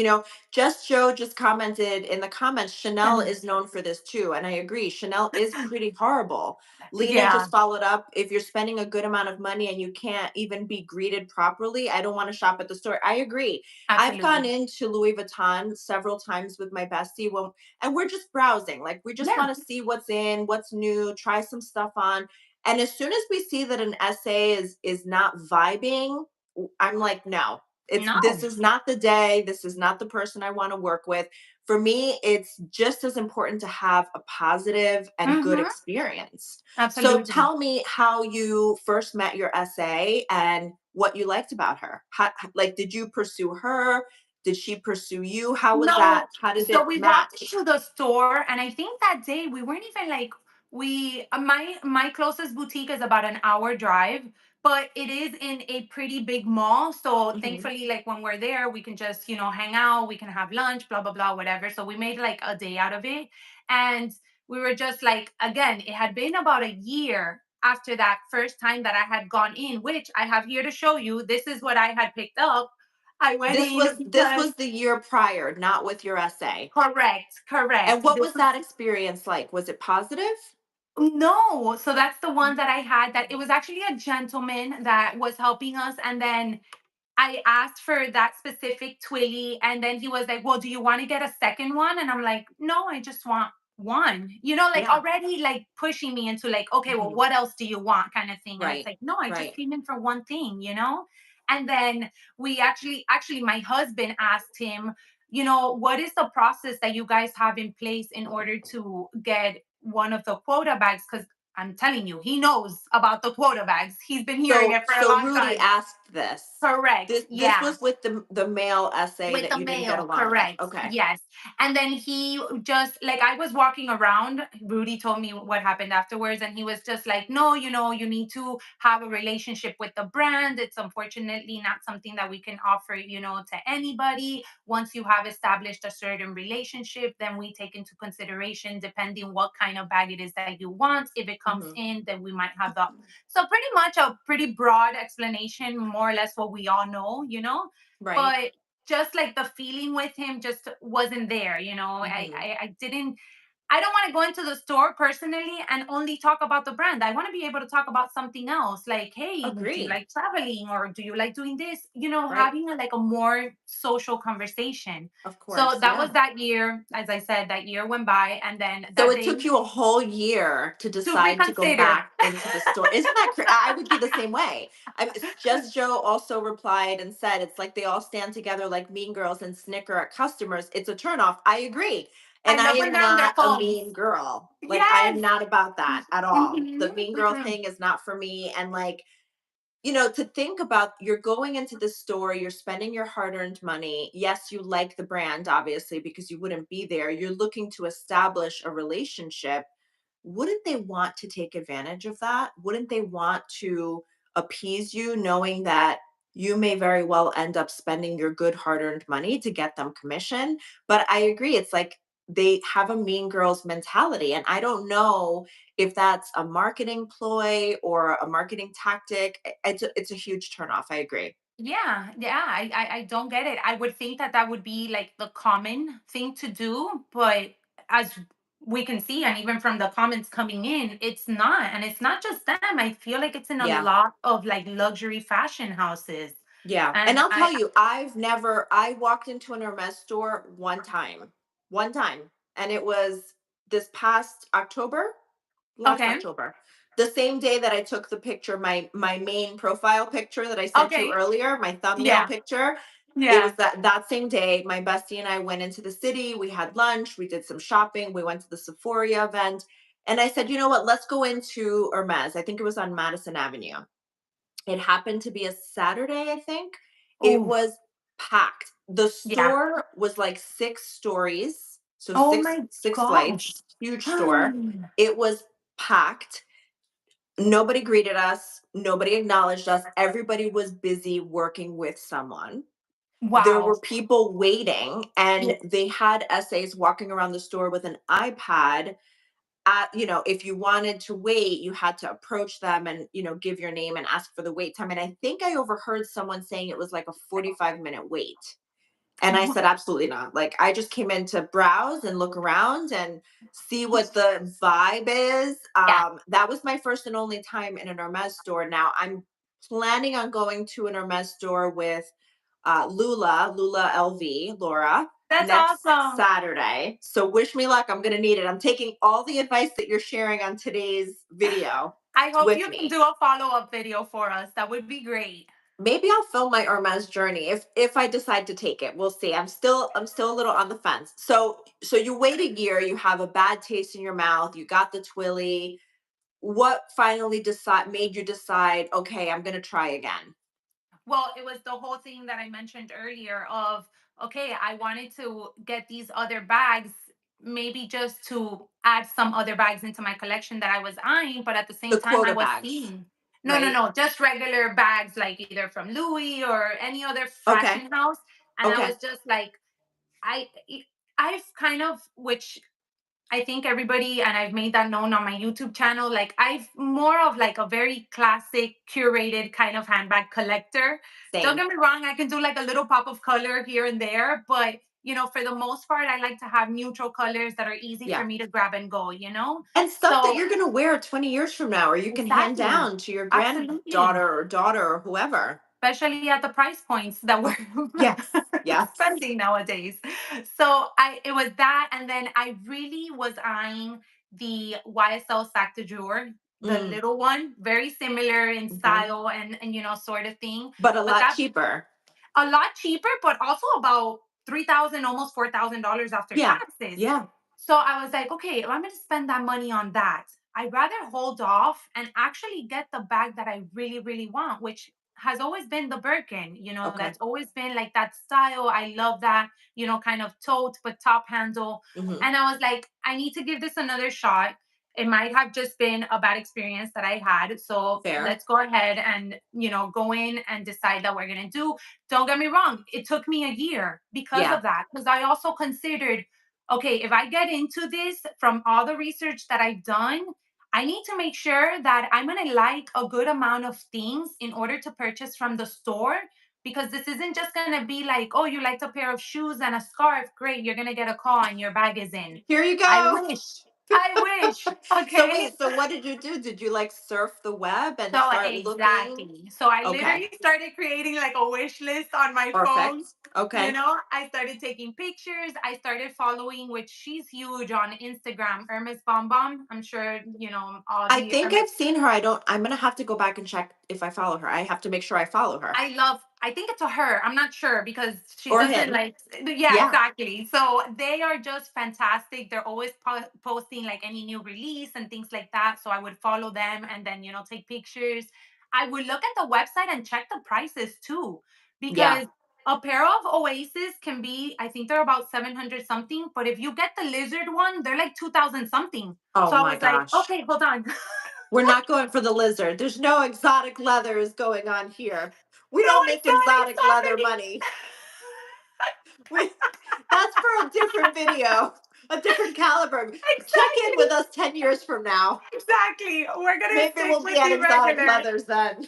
Just Joe just commented in the comments, Chanel is known for this too. And I agree, Chanel is pretty horrible. Lena Yeah, just followed up. If you're spending a good amount of money and you can't even be greeted properly, I don't want to shop at the store. I agree. I've gone absolutely. into Louis Vuitton several times with my bestie and we're just browsing. Like we just Yeah, want to see what's in, what's new, try some stuff on. And as soon as we see that an essay is not vibing, I'm like, no, this no. is not the day. This is not the person I want to work with. For me, it's just as important to have a positive and good Mm-hmm. experience. So Absolutely. tell me how you first met your essay and what you liked about her. Like, did you pursue her? Did she pursue you? How was that? No, How did so it we walked match? into the store, and I think that day we weren't even like we my closest boutique is about an hour drive, but it is in a pretty big mall. So Hmm. thankfully, like when we're there, we can just hang out, we can have lunch, blah blah blah, whatever. So we made like a day out of it, and we were just like again, it had been about a year after that first time that I had gone in, which I have here to show you. This is what I had picked up. I went This in was this because was the year prior, not with your essay. correct, And correct. what This was was that experience like? Was it positive? no, so that's the one that I had that it was actually a gentleman that was helping us and then I asked for that specific twilly, and then he was like, "Well, do you want to get a second one?" And I'm like, "No, I just want one." Like Yeah. already like pushing me into like, "Okay, well, Hmm. what else do you want?" kind of thing. And it's Right. like, "No, I just Right. came in for one thing." And then we actually my husband asked him, "What is the process that you guys have in place in order to get one of the quota bags?" Because I'm telling you, he knows about the quota bags. He's been hearing So it for a so long Rudy time. asked this. Correct. This Yeah. was with the male essay With that the you didn't get mail, along with. correct. Okay. Yes. And then he just like I was walking around, Rudy told me what happened afterwards, and he was just like, no, you need to have a relationship with the brand. It's unfortunately not something that we can offer, to anybody. Once you have established a certain relationship, then we take into consideration depending what kind of bag it is that you want. If it comes Hmm. in, then we might have the so pretty much a pretty broad explanation, more or less what we all know. Right. But just like the feeling with him just wasn't there. Hmm. I didn't. I don't want to go into the store personally and only talk about the brand. I want to be able to talk about something else, like, hey, do you Agree. like traveling or do you like doing this? Right. Having like a more social conversation. Of So course. that was Yeah. that year. As I said, that year went by, and then So that it day took you a whole year to to decide to go reconsider. back into the store. Isn't that I would be the same way. It's just Joe also replied and said it's like they all stand together like mean girls and snicker at customers. It's a turnoff. I agree. I And I love when am they're on their not a phones. mean girl. Like I am Yes. not about that at all. Hmm. The mean girl Hmm. thing is not for me. And like, to think about, you're going into the store, you're spending your hard-earned money. Yes, you like the brand obviously because you wouldn't be there. You're looking to establish a relationship. Wouldn't they want to take advantage of that? Wouldn't they want to appease you knowing that you may very well end up spending your good hard-earned money to get them commission? But I agree, it's like they have a mean girls mentality, and I don't know if that's a marketing ploy or a marketing tactic. It's a huge turnoff. I agree. Yeah, yeah, I don't get it. I would think that that would be like the common thing to do, but as we can see, and even from the comments coming in, it's not. And it's not just them. I feel like it's in a Yeah. lot of like luxury fashion houses. Yeah, and And I'll tell you, I walked into an Hermes store one time, and it was this past October, last okay, October, the same day that I took the picture, my main profile picture that I sent you okay, earlier, my thumbnail yeah, picture. It was yeah. that same day. My bestie and I went into the city. We had lunch. We did some shopping. We went to the Sephora event, and I said, you know what? Let's go into Hermes. I think it was on Madison Avenue. It happened to be a Saturday, I think. It Oh, was packed. The yeah. store was like 6 stories, so Oh six my 6 gosh. flights, huge store. It was packed. Nobody greeted us, nobody acknowledged us. Everybody was busy working with someone. There Wow. were people waiting, and they had essays walking around the store with an iPad. If you wanted to wait, you had to approach them and, give your name and ask for the wait time. And I think I overheard someone saying it was like a 45-minute wait. And I said, absolutely not. Like, I just came in to browse and look around and see what the vibe is. Yeah. That was my first and only time in an Hermes store. Now I'm planning on going to an Hermes store with Lula LV, Laura, That's next awesome. Saturday. So wish me luck. I'm going to need it. I'm taking all the advice that you're sharing on today's video I hope with you can me. do a follow-up video for us. That would be great. Maybe I'll film my Hermes journey if I decide to take it. We'll see. I'm still a little on the fence. So you wait a year, you have a bad taste in your mouth, you got the twilly. What finally decide made you decide, okay, I'm gonna try again? Well, it was the whole thing that I mentioned earlier of, okay, I wanted to get these other bags, maybe just to add some other bags into my collection that I was eyeing, but at the The same time I quota was bags, seeing, no, no, right? no, just regular bags like either from Louis or any other Okay. fashion house. And I Okay. was just like, I I've kind of, which I think everybody, and I've made that known on my YouTube channel, like I've more of like a very classic curated kind of handbag collector. Don't Same. get me wrong, I can do like a little pop of color here and there, but for the most part, I like to have neutral colors that are easy for Yeah. me to grab and go. And stuff that So you're gonna wear 20 years from now, or you can hand exactly. down to your Absolutely. granddaughter or daughter or whoever. Especially at the price points that we're Yes. Yes. spending nowadays. So I it was that, and then I really was eyeing the YSL Sac de Jour, the Mm, little one, very similar in mhm. style and sort of thing. But a But lot that cheaper. a lot cheaper, but also about 3,000, almost $4,000 after Yeah. taxes. Yeah. So I was like, okay, if I'm going to spend that money on that, I'd rather hold off and actually get the bag that I really, really want, which has always been the Birkin. Okay. That's always been like that style. I love that, kind of tote, but top handle. Mhm. And I was like, I need to give this another shot. It might have just been a bad experience that I had. So Fair. let's go ahead and, go in and decide that we're going to do. Don't get me wrong. It took me a year because Yeah. of that. Because I also considered, okay, if I get into this from all the research that I've done, I need to make sure that I'm going to like a good amount of things in order to purchase from the store because this isn't just going to be like, oh, you liked a pair of shoes and a scarf, great, you're going to get a call and your bag is in. Here you I go. wish. I wish. So Okay. wait, so what did you do? Did you like surf the web and So start looking? exactly. So I Okay, literally started creating like a wish list on my phone. perfect. Okay. I started taking pictures. I started following, which she's huge on Instagram, Hermes Bomb Bomb. I'm sure all I the think Hermes. I've seen her. I'm gonna have to go back and check if I follow her. I have to make sure I follow her. I think it's a her. I'm not sure because she Or doesn't him. like, yeah, Yeah. exactly. So they are just fantastic. They're always posting like any new release and things like that. So I would follow them and then, take pictures. I would look at the website and check the prices too, Yeah. because a pair of Oasis can be, I think they're about 700 something. But if you get the lizard one, they're like 2000 something. Oh So I my was like, gosh. okay, hold on. We're not going for the lizard. There's no exotic leathers going on here. We No don't make exotic leather exotic. money. We That's for a different video, a different caliber. Check in with Exactly. us 10 years from now. Exactly. We're gonna Maybe stick we'll be with at the exotic regular. leathers then.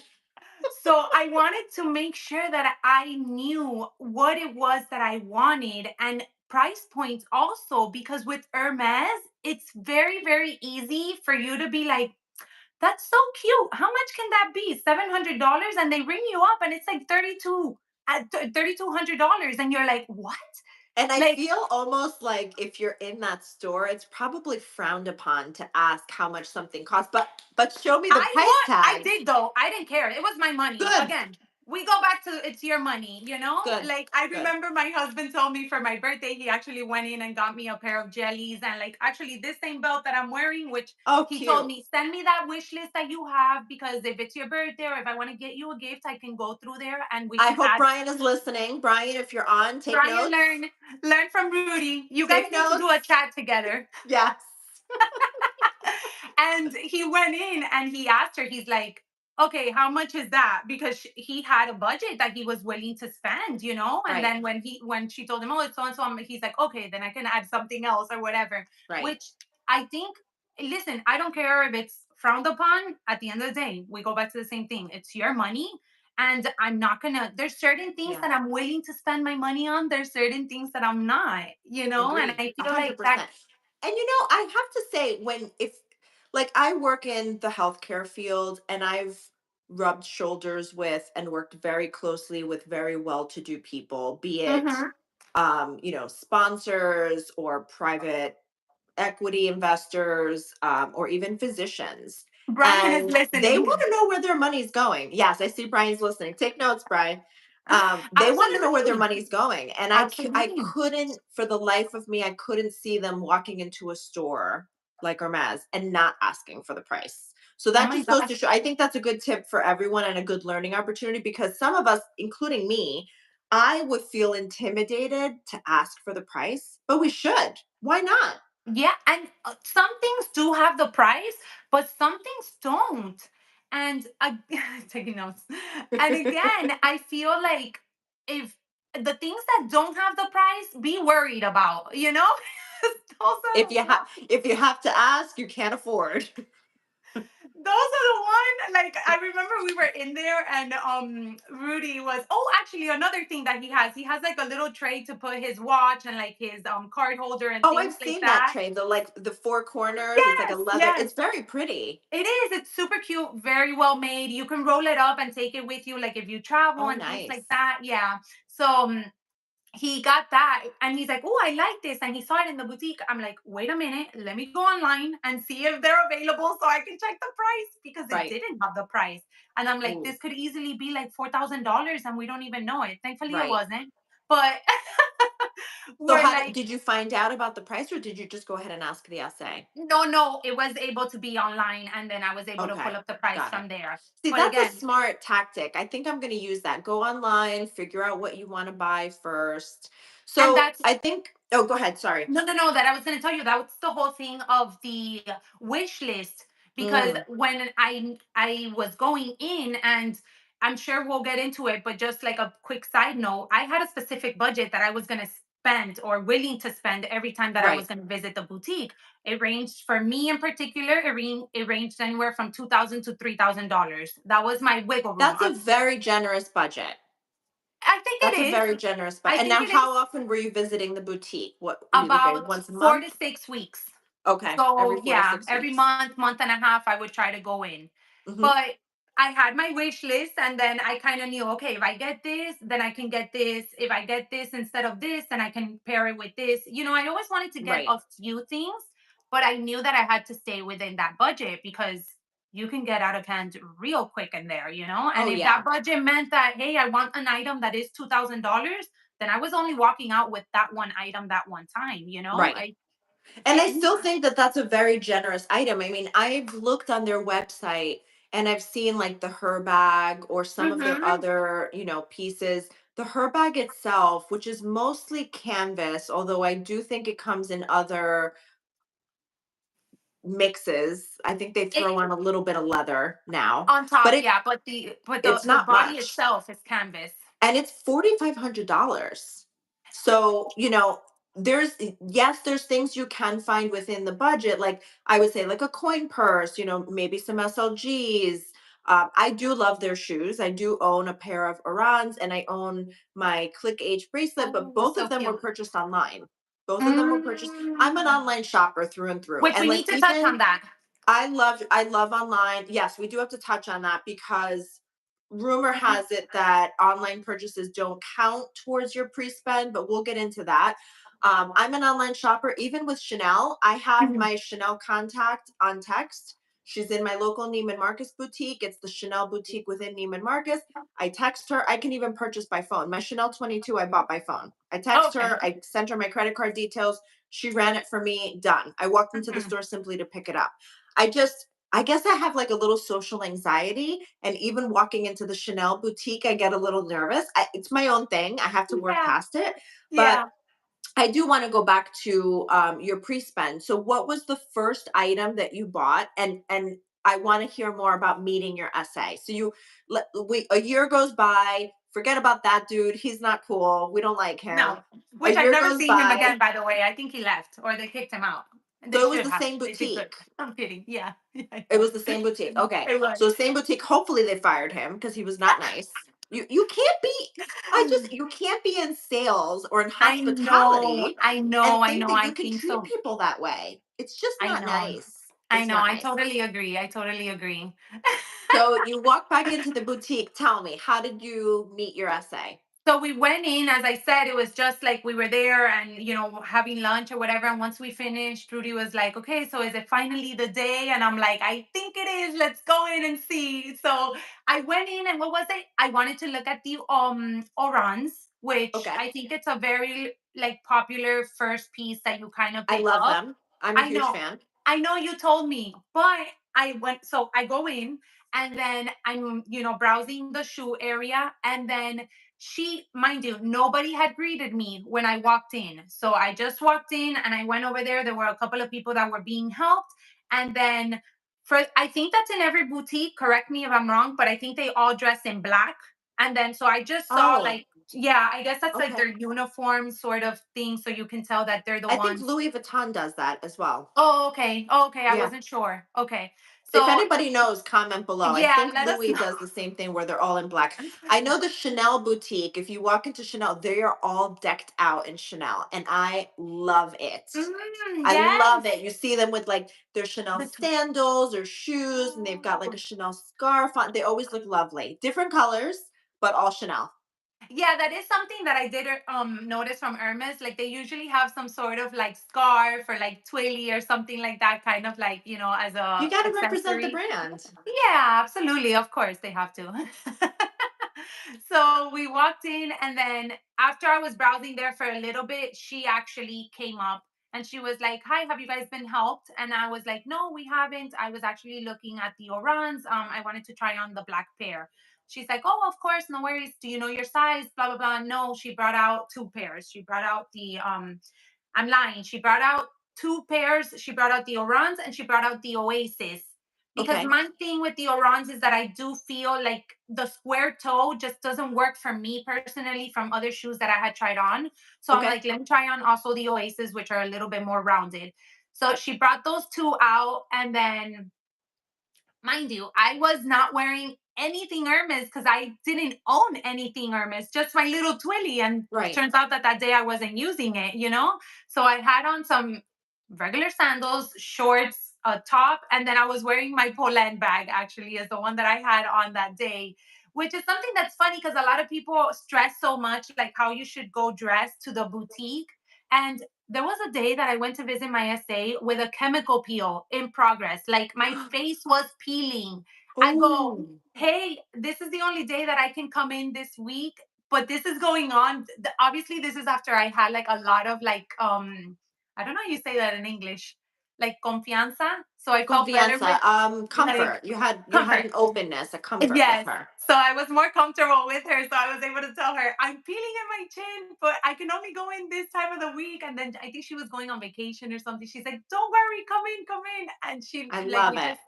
So I wanted to make sure that I knew what it was that I wanted and price points also, because with Hermes, it's very, very easy for you to be like, that's so cute. How much can that be? $700? And they ring you up and it's like 32 at $3,200. And you're like, what? And I Like, feel almost like if you're in that store, it's probably frowned upon to ask how much something costs. But show me the price I tags. did though. I didn't care. It was my money. Good, Again, we go back to it's your money. good, Like I good. remember my husband told me for my birthday, he actually went in and got me a pair of jellies and like actually this same belt that I'm wearing, which Oh, he told cute. me, send me that wish list that you have, because if it's your birthday or if I want to get you a gift, I can go through there and we I can hope add. Brian is listening. Brian, if you're on, take Brian, notes. learn from Rudy. You guys Take need to do a notes. chat together. Yes. And he went in and he asked her, he's like, okay, how much is that? Because he had a budget that he was willing to spend. And Right, then when she told him, oh, it's so and so, he's like, okay, then I can add something else or whatever. right. Which I think, listen, I don't care if it's frowned upon. At the end of the day, we go back to the same thing. It's your money. And I'm not gonna, there's certain things Yeah. that I'm willing to spend my money on. There's certain things that I'm not. And Agreed. I A feel like hundred that. percent. And I have to say, when if like I work in the healthcare field and I've rubbed shoulders with and worked very closely with very well-to-do people, be it Mhm. sponsors or private equity investors, or even physicians. Brian is And they listening. want to know where their money's going. Yes, I see Brian's listening. Take notes, Brian. They want to know where their Absolutely. money's going. And I Absolutely. couldn't, for the life of me, I couldn't see them walking into a store like Hermes and not asking for the price. So Oh that my just goes gosh. to show, I think that's a good tip for everyone and a good learning opportunity, because some of us, including me, I would feel intimidated to ask for the price, but we should. Why not? Yeah, and some things do have the price, but some things don't. And taking notes. And again, I feel like if the things that don't have the price, be worried about. Those are If the you have ones. if you have to ask, you can't afford. Those are the one. Like I remember we were in there and Rudy was, oh, actually another thing that he has like a little tray to put his watch and like his card holder and Oh, I've things like seen that that. train. The four corners. It's like a Yes, leather. yes. It's very pretty. It is. It's super cute, very well made. You can roll it up and take it with you, like if you travel Oh, and things like nice. that. Yeah. So he got that and he's like, oh, I like this. And he saw it in the boutique. I'm like, wait a minute, let me go online and see if they're available so I can check the price, because it Right. didn't have the price. And I'm like, Ooh, this could easily be like $4,000 and we don't even know it. Thankfully, it right. wasn't. But So we're how like, did you find out about the price, or did you just go ahead and ask the SA? no, no, it was able to be online and then I was able to pull Okay, up the price got it. from there. See, But that's a again, smart tactic. I think I'm going to use that. Go online, figure out what you want to buy first. and So that's I think. Oh, go ahead. Sorry. no, no, no. That I was going to tell you. That was the whole thing of the wish list. Because Mm, when I was going in, and I'm sure we'll get into it, but just like a quick side note, I had a specific budget that I was going to spend or willing to spend every time that I was right. going to visit the boutique. It ranged for me in particular. It ranged anywhere from $2,000 to $3,000. That was my wiggle room. That's a very generous budget. I think it That's a is. very generous I but and think now it is how often were you visiting the boutique? What you like about once a 4 to month? 6 weeks. Okay, every So 4 to yeah, 6 every weeks. month, month and a half, I would try to go in. Mhm. But I had my wish list, and then I kind of knew, okay, if I get this, then I can get this. If I get this instead of this, then I can pair it with this. I always wanted to get Right. a few things, but I knew that I had to stay within that budget because you can get out of hand real quick in there. And Oh, if that yeah. budget meant that, hey, I want an item that is $2,000, then I was only walking out with that one item that one time. Right. I And I mm, still think that that's a very generous item. I mean, I've looked on their website and I've seen like the Herbag or some of their mhm. other, pieces. The Herbag itself, which is mostly canvas, although I do think it comes in other mixes. I think they It throw on a little bit of leather now, on but top, yeah, but the it's the not body much. itself is canvas. And it's $4,500. So, there's yes, there's things you can find within the budget. Like I would say, like a coin purse, maybe some SLGs. I do love their shoes. I do own a pair of Orans and I own my Click H bracelet, but Oh, both so of them were cute. purchased online. Both of them were purchased. I'm an Mm. online shopper through and through. Which And we like need to touch on even that. I love online. Yes, we do have to touch on that because rumor has it that online purchases don't count towards your pre-spend, but we'll get into that. I'm an online shopper. Even with Chanel, I have Mhm. my Chanel contact on text. She's in my local Neiman Marcus boutique. It's the Chanel boutique within Neiman Marcus. I text her. I can even purchase by phone. My Chanel 22 I bought by phone. I text Okay. her. I sent her my credit card details. She ran it for me. Done. I walked into the Mhm. store simply to pick it up. I guess I have like a little social anxiety. And even walking into the Chanel boutique, I get a little nervous. It's my own thing. I have to work Yeah. past it. But Yeah. I do want to go back to your pre-spend. So, what was the first item that you bought? And I want to hear more about meeting your SA. So a year goes by. Forget about that dude. He's not cool. We don't like him. No. A Which I've year never goes seen him by. again, by the way. I think he left or they kicked him out. They So it was should the have. same They did good. boutique. I'm kidding. Yeah. Yeah, I It know. was the same boutique. Okay. It was. So same boutique. Hopefully they fired him because he was not nice. You can't be you can't be in sales or in I know. hospitality I and know. I think know. that I you can think treat so. people that way. It's just I not know. nice. I It's know. not I nice. totally agree. I totally agree. So you walk back into the boutique. Tell me, how did you meet your essay? So we went in, as I said, it was just like we were there and, having lunch or whatever. And once we finished, Rudy was like, okay, so is it finally the day? And I'm like, I think it is. Let's go in and see. So I went in, and what was it? I wanted to look at the orans, which Okay. I think it's a very like popular first piece that you kind of I pick love up. them. I'm a I huge know. fan. I know you told me, but so I go in and then I'm, browsing the shoe area. And then mind you, nobody had greeted me when I walked in. So I just walked in and I went over there. There were a couple of people that were being helped. And then I think that's in every boutique, correct me if I'm wrong, but I think they all dress in black. And then so I just saw Oh, like, yeah, I guess that's like okay. their uniform sort of thing. So you can tell that they're the I think ones. Louis Vuitton does that as well. Oh, okay. Oh, okay. I Yeah. wasn't sure. Okay. If So, anybody knows, comment below. I yeah, think let us Louis know. does the same thing where they're all in black. I know the Chanel boutique. If you walk into Chanel, they are all decked out in Chanel, and I love it. I love Yes. it. You see them with like their Chanel The sandals or shoes, and they've got like a Chanel scarf on. They always look lovely. Different colors, but all Chanel. Yeah, that is something that I did notice from Hermes. Like they usually have some sort of like scarf or like twilly or something like that, kind of like, as You a got to represent the accessory. brand. Yeah, absolutely. Of course, they have to. So we walked in, and then after I was browsing there for a little bit, she actually came up and she was like, "Hi, have you guys been helped?" And I was like, "No, we haven't. I was actually looking at the Orans. I wanted to try on the black pair." She's like, "Oh, of course, no worries. Do you know your size? Blah blah blah." No, she brought out two pairs. She brought out the I'm lying. She brought out two pairs. She brought out the Orans and she brought out the Oasis. Because Okay. my thing with the Orans is that I do feel like the square toe just doesn't work for me personally from other shoes that I had tried on. So I'm Okay. like, let me try on also the Oasis, which are a little bit more rounded. So she brought those two out. And then, mind you, I was not wearing anything Hermes because I didn't own anything Hermes, just my little Twilly. And Right. turns out that that day I wasn't using it, you know? So I had on some regular sandals, shorts, a top, and then I was wearing my Poland bag actually, is the one that I had on that day, which is something that's funny because a lot of people stress so much like how you should go dress to the boutique. And there was a day that I went to visit my SA with a chemical peel in progress. Like my face was peeling. I go, Oh, hey, this is the only day that I can come in this week, but this is going on. Obviously, this is after I had like a lot of like I don't know how you say that in English, like confianza. So I felt better with confianza. like Comfort. You had comfort. an openness, a comfort with Yes. her. So I was more comfortable with her. So I was able to tell her, I'm peeling in my chin, but I can only go in this time of the week. And then I think she was going on vacation or something. She's like, don't worry, come in, come in. And she I like love it.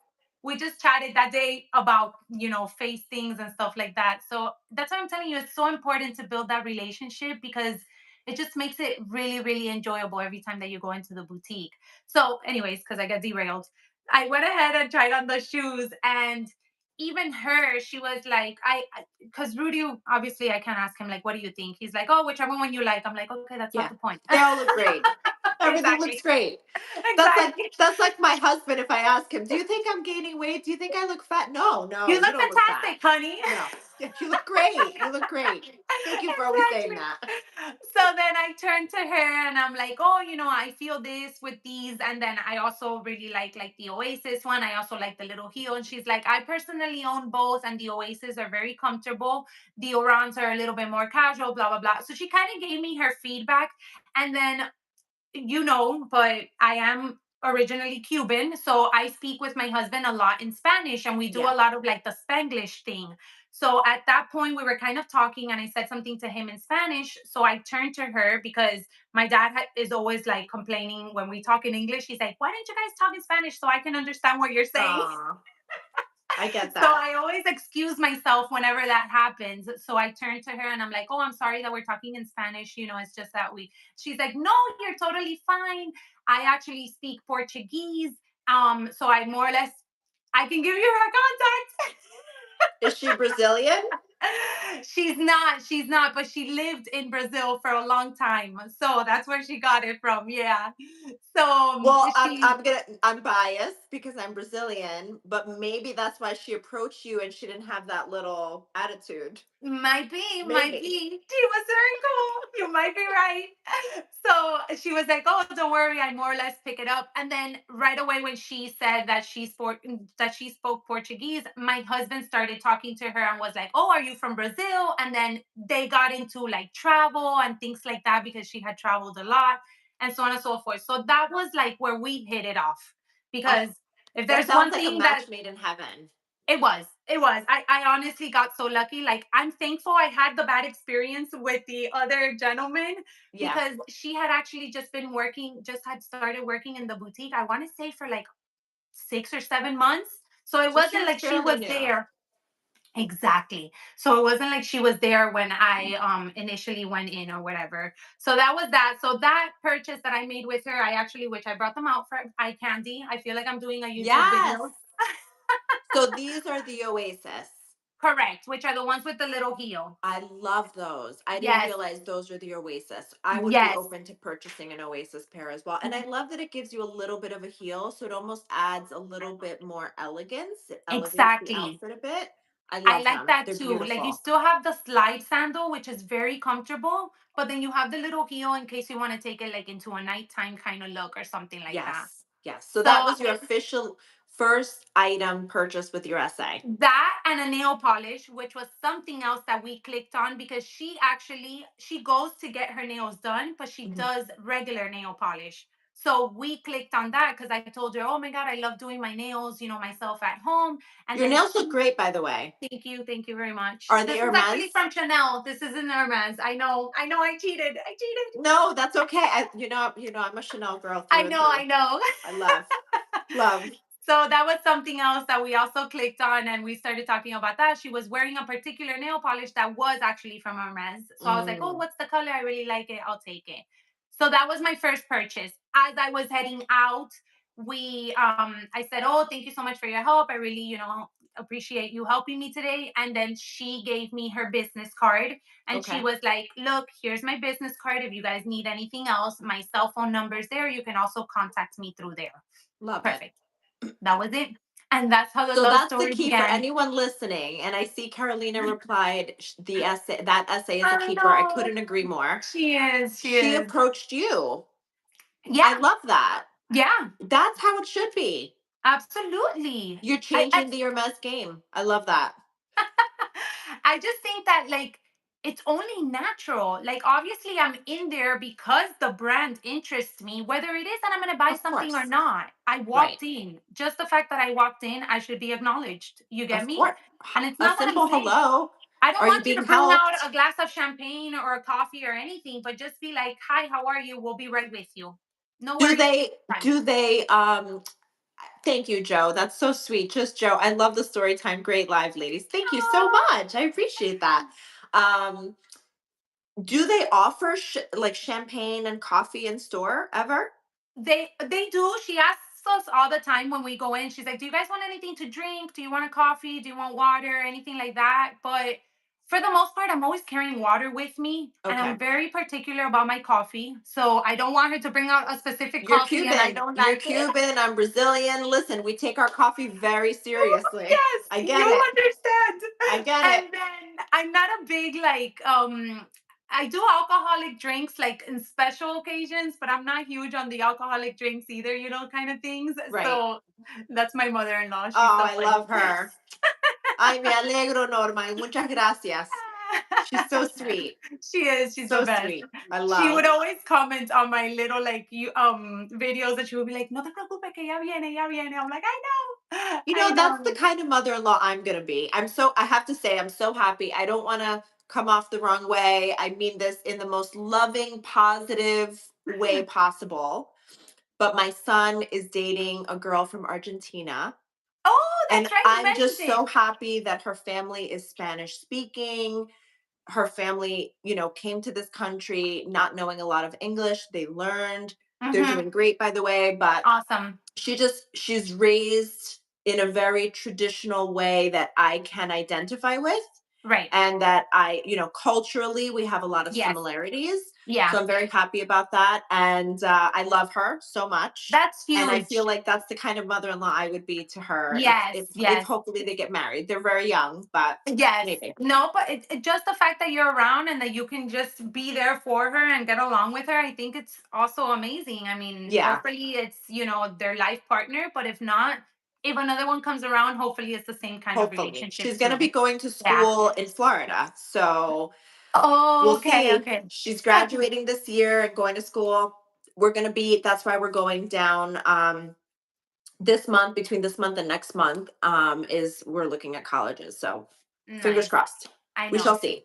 we just chatted that day about, face things and stuff like that. So that's why I'm telling you, it's so important to build that relationship because it just makes it really, really enjoyable every time that you go into the boutique. So, anyways, because I got derailed, I went ahead and tried on the shoes, and even her, she was like, because Rudy, obviously, I can't ask him, like, what do you think? He's like, oh, whichever one you like. I'm like, okay, that's not Yeah. the point. They all look great. Everything looks Exactly. great. That's like Exactly. that's like my husband. If I ask him, "Do you think I'm gaining weight? Do you think I look fat?" No, You no, you look don't look fat. fantastic, honey. No, yeah, you look great. You look great. Thank you for always saying Exactly. that. So then I turned to her and I'm like, oh, I feel this with these. And then I also really like the Oasis one. I also like the little heel. And she's like, I personally own both, and the Oasis are very comfortable. The Orans are a little bit more casual, blah, blah, blah. So she kind of gave me her feedback. And then but I am originally Cuban. So I speak with my husband a lot in Spanish, and we do Yeah. a lot of like the Spanglish thing. So at that point, we were kind of talking, and I said something to him in Spanish. So I turned to her because my dad is always like complaining when we talk in English. He's like, why don't you guys talk in Spanish so I can understand what you're saying? Aw, I get So that. I always excuse myself whenever that happens. So I turn to her and I'm like, "Oh, I'm sorry that we're talking in Spanish. It's just that we." She's like, "No, you're totally fine. I actually speak Portuguese. So I more or less I can give you her contact." Is she Brazilian? She's not, but she lived in Brazil for a long time. So that's where she got it from. Yeah. So Well, she I'm biased because I'm Brazilian, but maybe that's why she approached you and she didn't have that little attitude. Might be, might Maybe. be. She was very cool. You might be right. So she was like, "Oh, don't worry, I more or less pick it up." And then right away when she said that she spoke Portuguese, my husband started talking to her and was like, "Oh, are you from Brazil?" And then they got into like travel and things like that because she had traveled a lot and so on and so forth. So that was like where we hit it off Oh, because if that there's sounds one like a thing that match made in heaven. it was. It was. I honestly got so lucky. Like, I'm thankful I had the bad experience with the other gentleman Yeah. because she had actually just had started working in the boutique. I want to say for like 6 or 7 months. So it So she wasn't was like she fairly was new. there. Exactly. So it wasn't like she was there when I initially went in or whatever. So that was that. So that purchase that I made with her, which I brought them out for eye candy. I feel like I'm doing a YouTube Yes. video. So these are the Oasis. Correct, which are the ones with the little heel. I love those. I didn't Yes, realize those are the Oasis. I would be yes, open to purchasing an Oasis pair as well. And I love that it gives you a little bit of a heel, so it almost adds a little bit more elegance. It elevates the exactly. outfit a bit. I I love like them. that They're too. Like you beautiful. still have the slide sandal, which is very comfortable, but then you have the little heel in case you want to take it like into a nighttime kind of look or something like that. Yes. Yes. So that So was your official first item purchase with your essay. that and a nail polish, which was something else that we clicked on because she goes to get her nails done, but she Mhm. does regular nail polish. So we clicked on that because I told her, oh my God, I love doing my nails, myself at home. And Your then nails look she great, by the way. thank you very much. Are they This is actually Hermes? from Chanel. This is in Hermes. I know I cheated. I cheated. No, that's okay. I'm a Chanel girl I through and know, I through. know. I love, love. So that was something else that we also clicked on and we started talking about that. She was wearing a particular nail polish that was actually from Hermes. So I was like, oh, Mm. what's the color? I really like it. I'll take it. So that was my first purchase. As I was heading out, I said, oh, thank you so much for your help. I really, appreciate you helping me today. And then she gave me her business card and she Okay. was like, look, here's my business card. If you guys need anything else, my cell phone number is there. You can also contact me through there. Love it. Perfect. That was it. And that's how the So love that's the story key for began. anyone listening. And I see Carolina replied, the essay, that essay is a I keeper. I know. couldn't agree more. She is. She She is. approached you. I Yeah. love that. Yeah. That's how it should be. Absolutely. You're I changing the Hermes game. I love that. I just think that like it's only natural. Like obviously I'm in there because the brand interests me, whether it is that I'm gonna buy Of something or course. not. I Right. walked in. Just the fact that I walked in, I should be acknowledged. You get Of me? course. And it's A not that I'm simple saying hello. I don't Are you want you to being bring out helped? a glass of champagne or a coffee or anything, but just be like, hi, how are you? We'll be right with you. No Do worries. they Fine. do they thank you, Joe. That's so sweet. Just Joe. I love the story time. Great live, ladies. Thank you so much. I appreciate that. Um, do they offer like champagne and coffee in store ever? They do. She asks us all the time when we go in. She's like, "Do you guys want anything to drink? Do you want a coffee? Do you want water? Anything like that?" But for the most part, I'm always carrying water with me, and I'm Okay. very particular about my coffee. So I don't want her to bring out a specific You're coffee and I Cuban. don't You're like it. Cuban. I'm Brazilian. Listen, we take our coffee very seriously. Yes, I get you it. understand. I get it. And then I'm not a big like I do alcoholic drinks like in special occasions, but I'm not huge on the alcoholic drinks either, kind of things. Right. So that's my mother-in-law. She's Oh, so I funny. love her. Ay, me alegro, Norma. Y muchas gracias. She's so sweet. She's the So best. sweet. I She would love. always comment on my little like you videos that she would be like, no te preocupes que ya viene. I'm like, I know. You I know, that's the know. kind of mother-in-law I'm gonna be. I have to say, I'm so happy. I don't want to come off the wrong way. I mean this in the most loving, positive way possible. But my son is dating a girl from Argentina. Oh, And that's right. You I'm mentioned just it. so happy that her family is Spanish speaking. Her family, came to this country not knowing a lot of English. They learned. They're Mm-hmm. doing great, by the way. But Awesome. she's raised in a very traditional way that I can identify with, Right. and that culturally we have a lot of Yes. similarities. Yeah. So I'm very happy about that, and I love her so much. That's And I feel huge. like that's the kind of mother-in-law I would be to her if Yes. if if Yes. hopefully they get married. They're very young, but Yes. maybe. No, but just the fact that you're around and that you can just be there for her and get along with her, I think it's also amazing. I mean, Yeah, hopefully it's, their life partner, but if not, if another one comes around, hopefully it's the same kind of hopefully. relationship She's going to too. be going to Yeah. school in Florida. So Oh, we'll okay, see. okay. She's graduating this year and going to school. That's why we're going down this month, between this month and next month, is we're looking at colleges. So fingers Nice. crossed. I We shall know. see.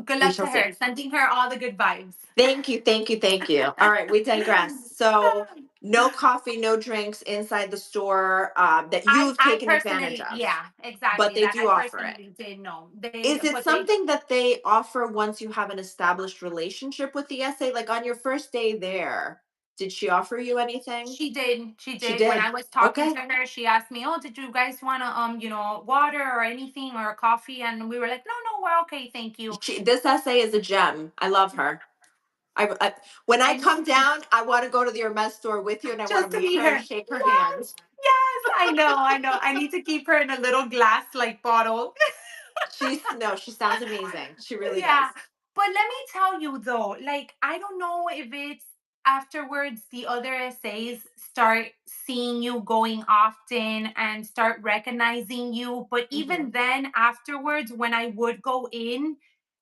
Good We luck shall to her. see. Sending her all the good vibes. Thank you, thank you, thank you. All right, we digress. So no coffee, no drinks inside the store that you've I taken advantage personally, of, yeah, but exactly. they That do I offer it. personally did know. Is it But they something that they offer once you have an established relationship with the SA? Like on your first day there, did she offer you anything? She did. She She did. When did. I was talking Okay. to her, she asked me, "Oh, did you guys want to water or anything or coffee?" And we were like, "No, no, we're okay, thank you." This SA is a gem. I love her. When I And come down, I want to go to the Hermes store with you, and I want just to to meet meet her her. and shake her hand. Yes. Yes, I know, I know. I need to keep her in a little glass like bottle. She sounds amazing. She really Yeah. does. But let me tell you though, like I don't know if it's afterwards the other essays start seeing you going often and start recognizing you. But Hmm. even then, afterwards, when I would go in,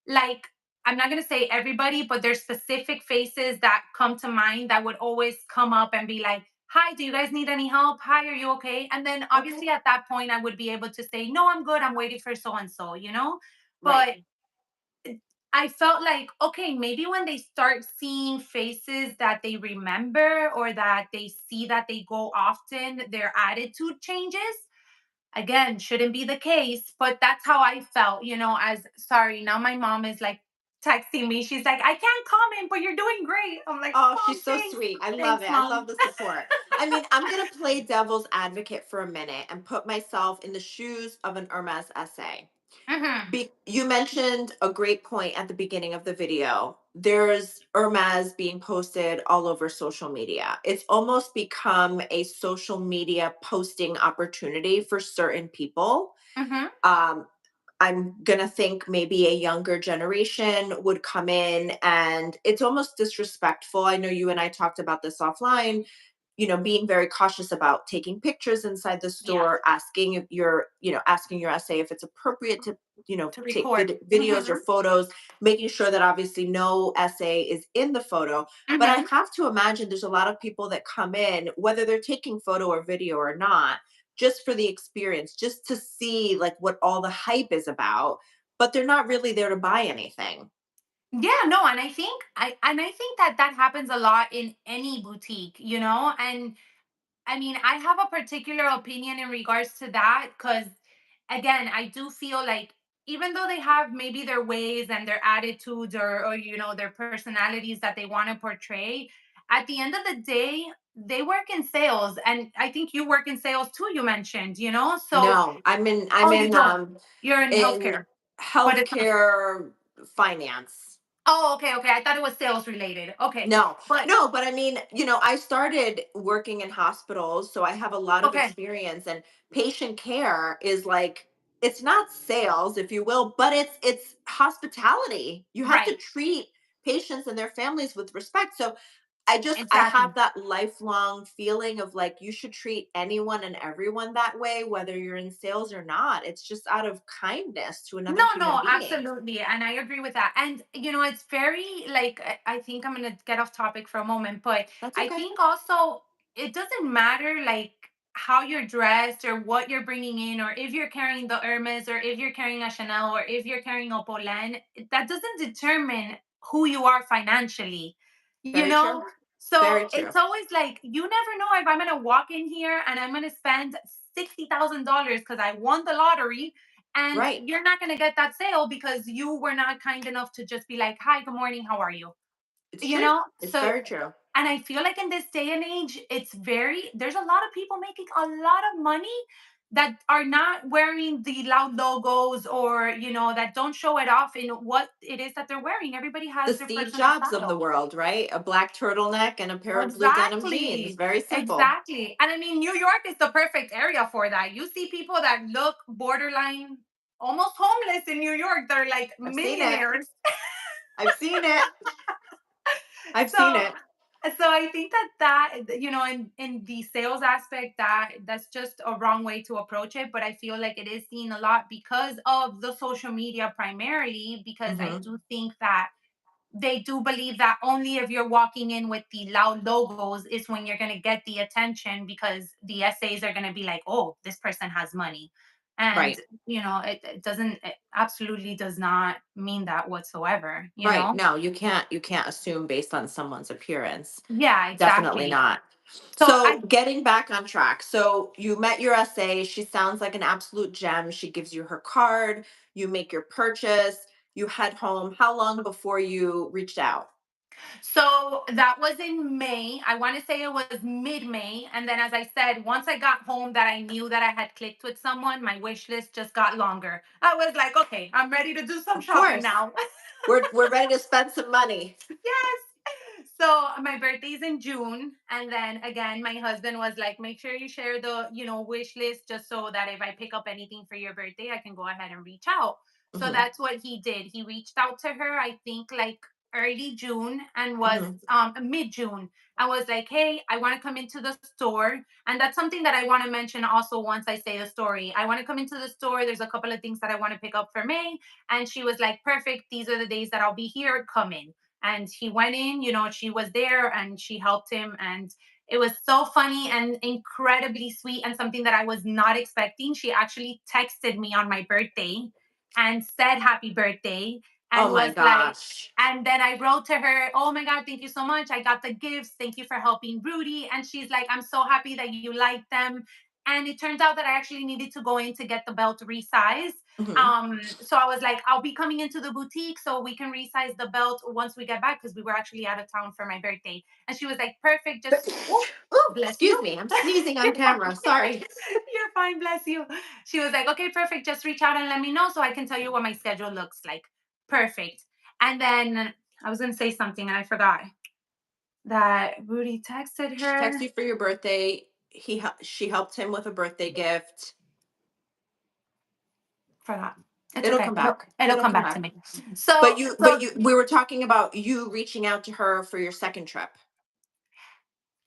like I'm not gonna say everybody, but there's specific faces that come to mind that would always come up and be like, hi, do you guys need any help? Hi, are you okay? And then Okay. obviously at that point I would be able to say, no, I'm good, I'm waiting for so and so. Right. But I felt like, okay, maybe when they start seeing faces that they remember or that they see that they go often, their attitude changes. Again, shouldn't be the case, but that's how I felt, as sorry, now my mom is like texting me. She's like, I can't comment, but you're doing great. I'm like, Oh, oh, she's so thanks. sweet. I love Thanks, it. I mom. love the support. I mean, I'm going to play devil's advocate for a minute and put myself in the shoes of an Hermes essay. Hmm. You mentioned a great point at the beginning of the video. There's Hermes being posted all over social media. It's almost become a social media posting opportunity for certain people. Hmm. Um, I'm gonna think maybe a younger generation would come in and it's almost disrespectful. I know you and I talked about this offline, being very cautious about taking pictures inside the Yeah. store, asking if asking your essay if it's appropriate to, To take record. videos or Hmm. photos, making sure that obviously no essay is in the photo. But I Hmm. have to imagine there's a lot of people that come in, whether they're taking photo or video or not, just for the experience, just to see like what all the hype is about, but they're not really there to buy anything. Yeah, no, and I think that that happens a lot in any boutique, and I mean, I have a particular opinion in regards to that because, again, I do feel like even though they have maybe their ways and their attitudes or their personalities that they want to portray, at the end of the day, they work in sales, and I think you work in sales too. You mentioned, so No, I'm oh, you in don't. You're in in healthcare, but it's not. healthcare finance. Oh, okay, okay. I thought it was sales related. Okay, No, but no, but I mean, I started working in hospitals, so I have a lot of okay, experience, and patient care is like, it's not sales, if you will, but it's hospitality. You have to right, treat patients and their families with respect. So I have exactly. that lifelong feeling of like you should treat anyone and everyone that way, whether you're in sales or not. It's just out of kindness to No, another human no, being. absolutely. And I agree with that. And, it's very like, I think I'm going to get off topic for a moment, but That's I okay. think also it doesn't matter like how you're dressed or what you're bringing in, or if you're carrying the Hermes or if you're carrying a Chanel or if you're carrying a Polan, that doesn't determine who you are financially, you Very know? true. So Very true. it's always like, you never know if I'm going to walk in here and I'm going to spend $60,000 because I won the lottery, and Right. you're not going to get that sale because you were not kind enough to just be like, hi, good morning, how are you? It's true. It's So, very true. and I feel like in this day and age, there's a lot of people making a lot of money that are not wearing the loud logos, or, that don't show it off in what it is that they're wearing. Everybody The has their Steve personal Jobs of the style. world, right? A black turtleneck and a pair of blue denim jeans. Exactly. Very simple. Exactly. And I mean, New York is the perfect area for that. You see people that look borderline almost homeless in New York. They're like I've seen it. millionaires. I've seen it. I've seen So it. I think that in the sales aspect, that's just a wrong way to approach it, but I feel like it is seen a lot because of the social media, primarily because I Hmm. do think that they do believe that only if you're walking in with the loud logos is when you're going to get the attention, because the essays are going to be like, oh, this person has money. And, Right. it doesn't, it absolutely does not mean that whatsoever, Right. No, you can't assume based on someone's appearance. Yeah, Definitely exactly. not. So So, I, getting back on track. So, you met your essay. She sounds like an absolute gem. She gives you her card. You make your purchase. You head home. How long before you reached out? so that was in May. I want to say it was mid-May. And then, as I said, once I got home that I knew that I had clicked with someone, my wish list just got longer. I was like, okay, I'm ready to do some Of shopping course. now. We're ready to spend some money. Yes. So my birthday's in June. And then again, my husband was like, make sure you share the, wish list, just so that if I pick up anything for your birthday, I can go ahead and reach out. So Hmm. that's what he did. He reached out to her, I think like early June, and was Hmm. mid June. I was like, hey, I want to come into the store. And that's something that I want to mention also once I say the story. I want to come into the store. There's a couple of things that I want to pick up for May. And she was like, perfect. These are the days that I'll be here. Come in. And he went in, she was there and she helped him. And it was so funny and incredibly sweet, and something that I was not expecting. She actually texted me on my birthday and said happy birthday, Oh and my was like, gosh. and then I wrote to her, oh my God, thank you so much. I got the gifts. Thank you for helping Rudy. And she's like, I'm so happy that you like them. And it turns out that I actually needed to go in to get the belt resized. Hmm. So I was like, I'll be coming into the boutique so we can resize the belt once we get back because we were actually out of town for my birthday. And she was like, perfect, just oh, Oh, bless excuse you. me. I'm sneezing on camera. Sorry. You're fine, bless you. She was like, okay, perfect. Just reach out and let me know so I can tell you what my schedule looks like. Perfect. And then I was gonna say something and I forgot that Rudy texted She texted her. you for your birthday. She helped him with a birthday gift. Forgot. It's It'll okay. come back. It'll It'll come come back to back. me. So We were talking about you reaching out to her for your second trip.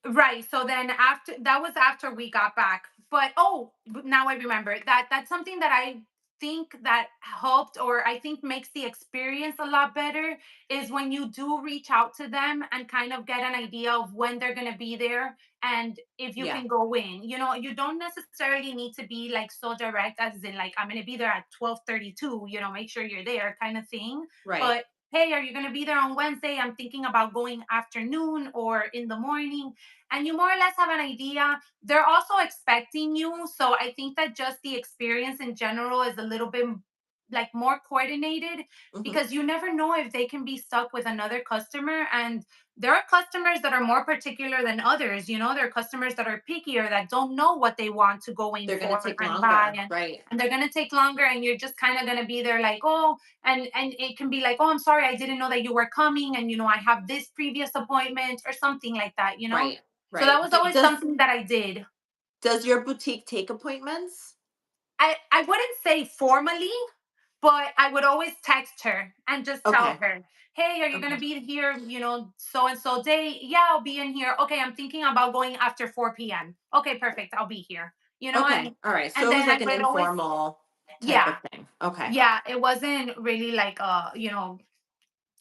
right. So then after that was after we got back. But oh, now I remember that that's something that I think that helped or I think makes the experience a lot better is when you do reach out to them and kind of get an idea of when they're going to be there and if you Yeah. can go in. You know, you don't necessarily need to be like so direct as in like I'm going to be there at 12:32, you know, make sure you're there kind of thing. Right. But hey, are you going to be there on Wednesday? I'm thinking about going afternoon or in the morning and you more or less have an idea. They're also expecting you. So I think that just the experience in general is a little bit like more coordinated Hmm. because you never know if they can be stuck with another customer. And there are customers that are more particular than others. You know, there are customers that are pickier that don't know what they want to go in They're gonna for take and buy. longer. Right. And they're gonna take longer, and you're just kind of gonna be there like, oh, and it can be like, oh, I'm sorry, I didn't know that you were coming, and you know, I have this previous appointment or something like that, you know. Right. So that Right. was always something that I did. Does your boutique take appointments? I wouldn't say formally, but I would always text her and just tell Okay. her, hey, are you going Okay. to be here, you know, so and so day? Yeah, I'll be in here. Okay, I'm thinking about going after 4 p.m. Okay, perfect. I'll be here. You know, Okay. All right. and So it was then I like an would always, informal type yeah, of thing. Okay. yeah, it wasn't really like you know,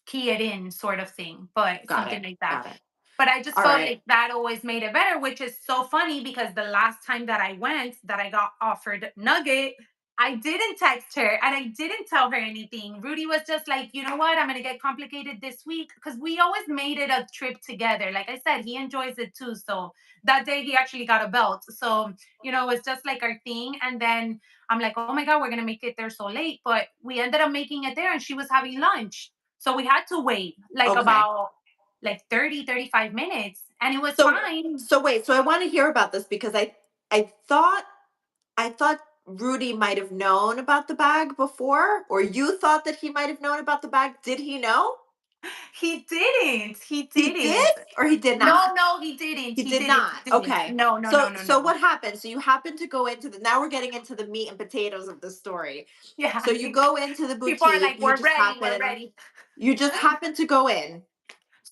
key it in sort of thing, but Got something it. like that. Got it. But I just All felt right. like that always made it better, which is so funny because the last time that I went, that I got offered Nugget, I didn't text her and I didn't tell her anything. Rudy was just like, you know what? I'm going to get complicated this week because we always made it a trip together. Like I said, he enjoys it too. So that day he actually got a belt. So, you know, it's just like our thing. And then I'm like, oh my God, we're going to make it there so late. But we ended up making it there and she was having lunch. So we had to wait like Okay. about like 30, 35 minutes and it was So fine. wait, so I want to hear about this because I thought I thought Rudy might have known about the bag before, or you thought that he might have known about the bag. Did he know? He didn't. He He did didn't. or he did not? No, no, he didn't. He He did didn't. not. He didn't. Okay. No, no, no, So no, so no. what happened? So you happened to go into the now we're getting into the meat and potatoes of the story. Yeah. So you go into the People are boutique, like, we're ready. We're ready. you just happen to go in.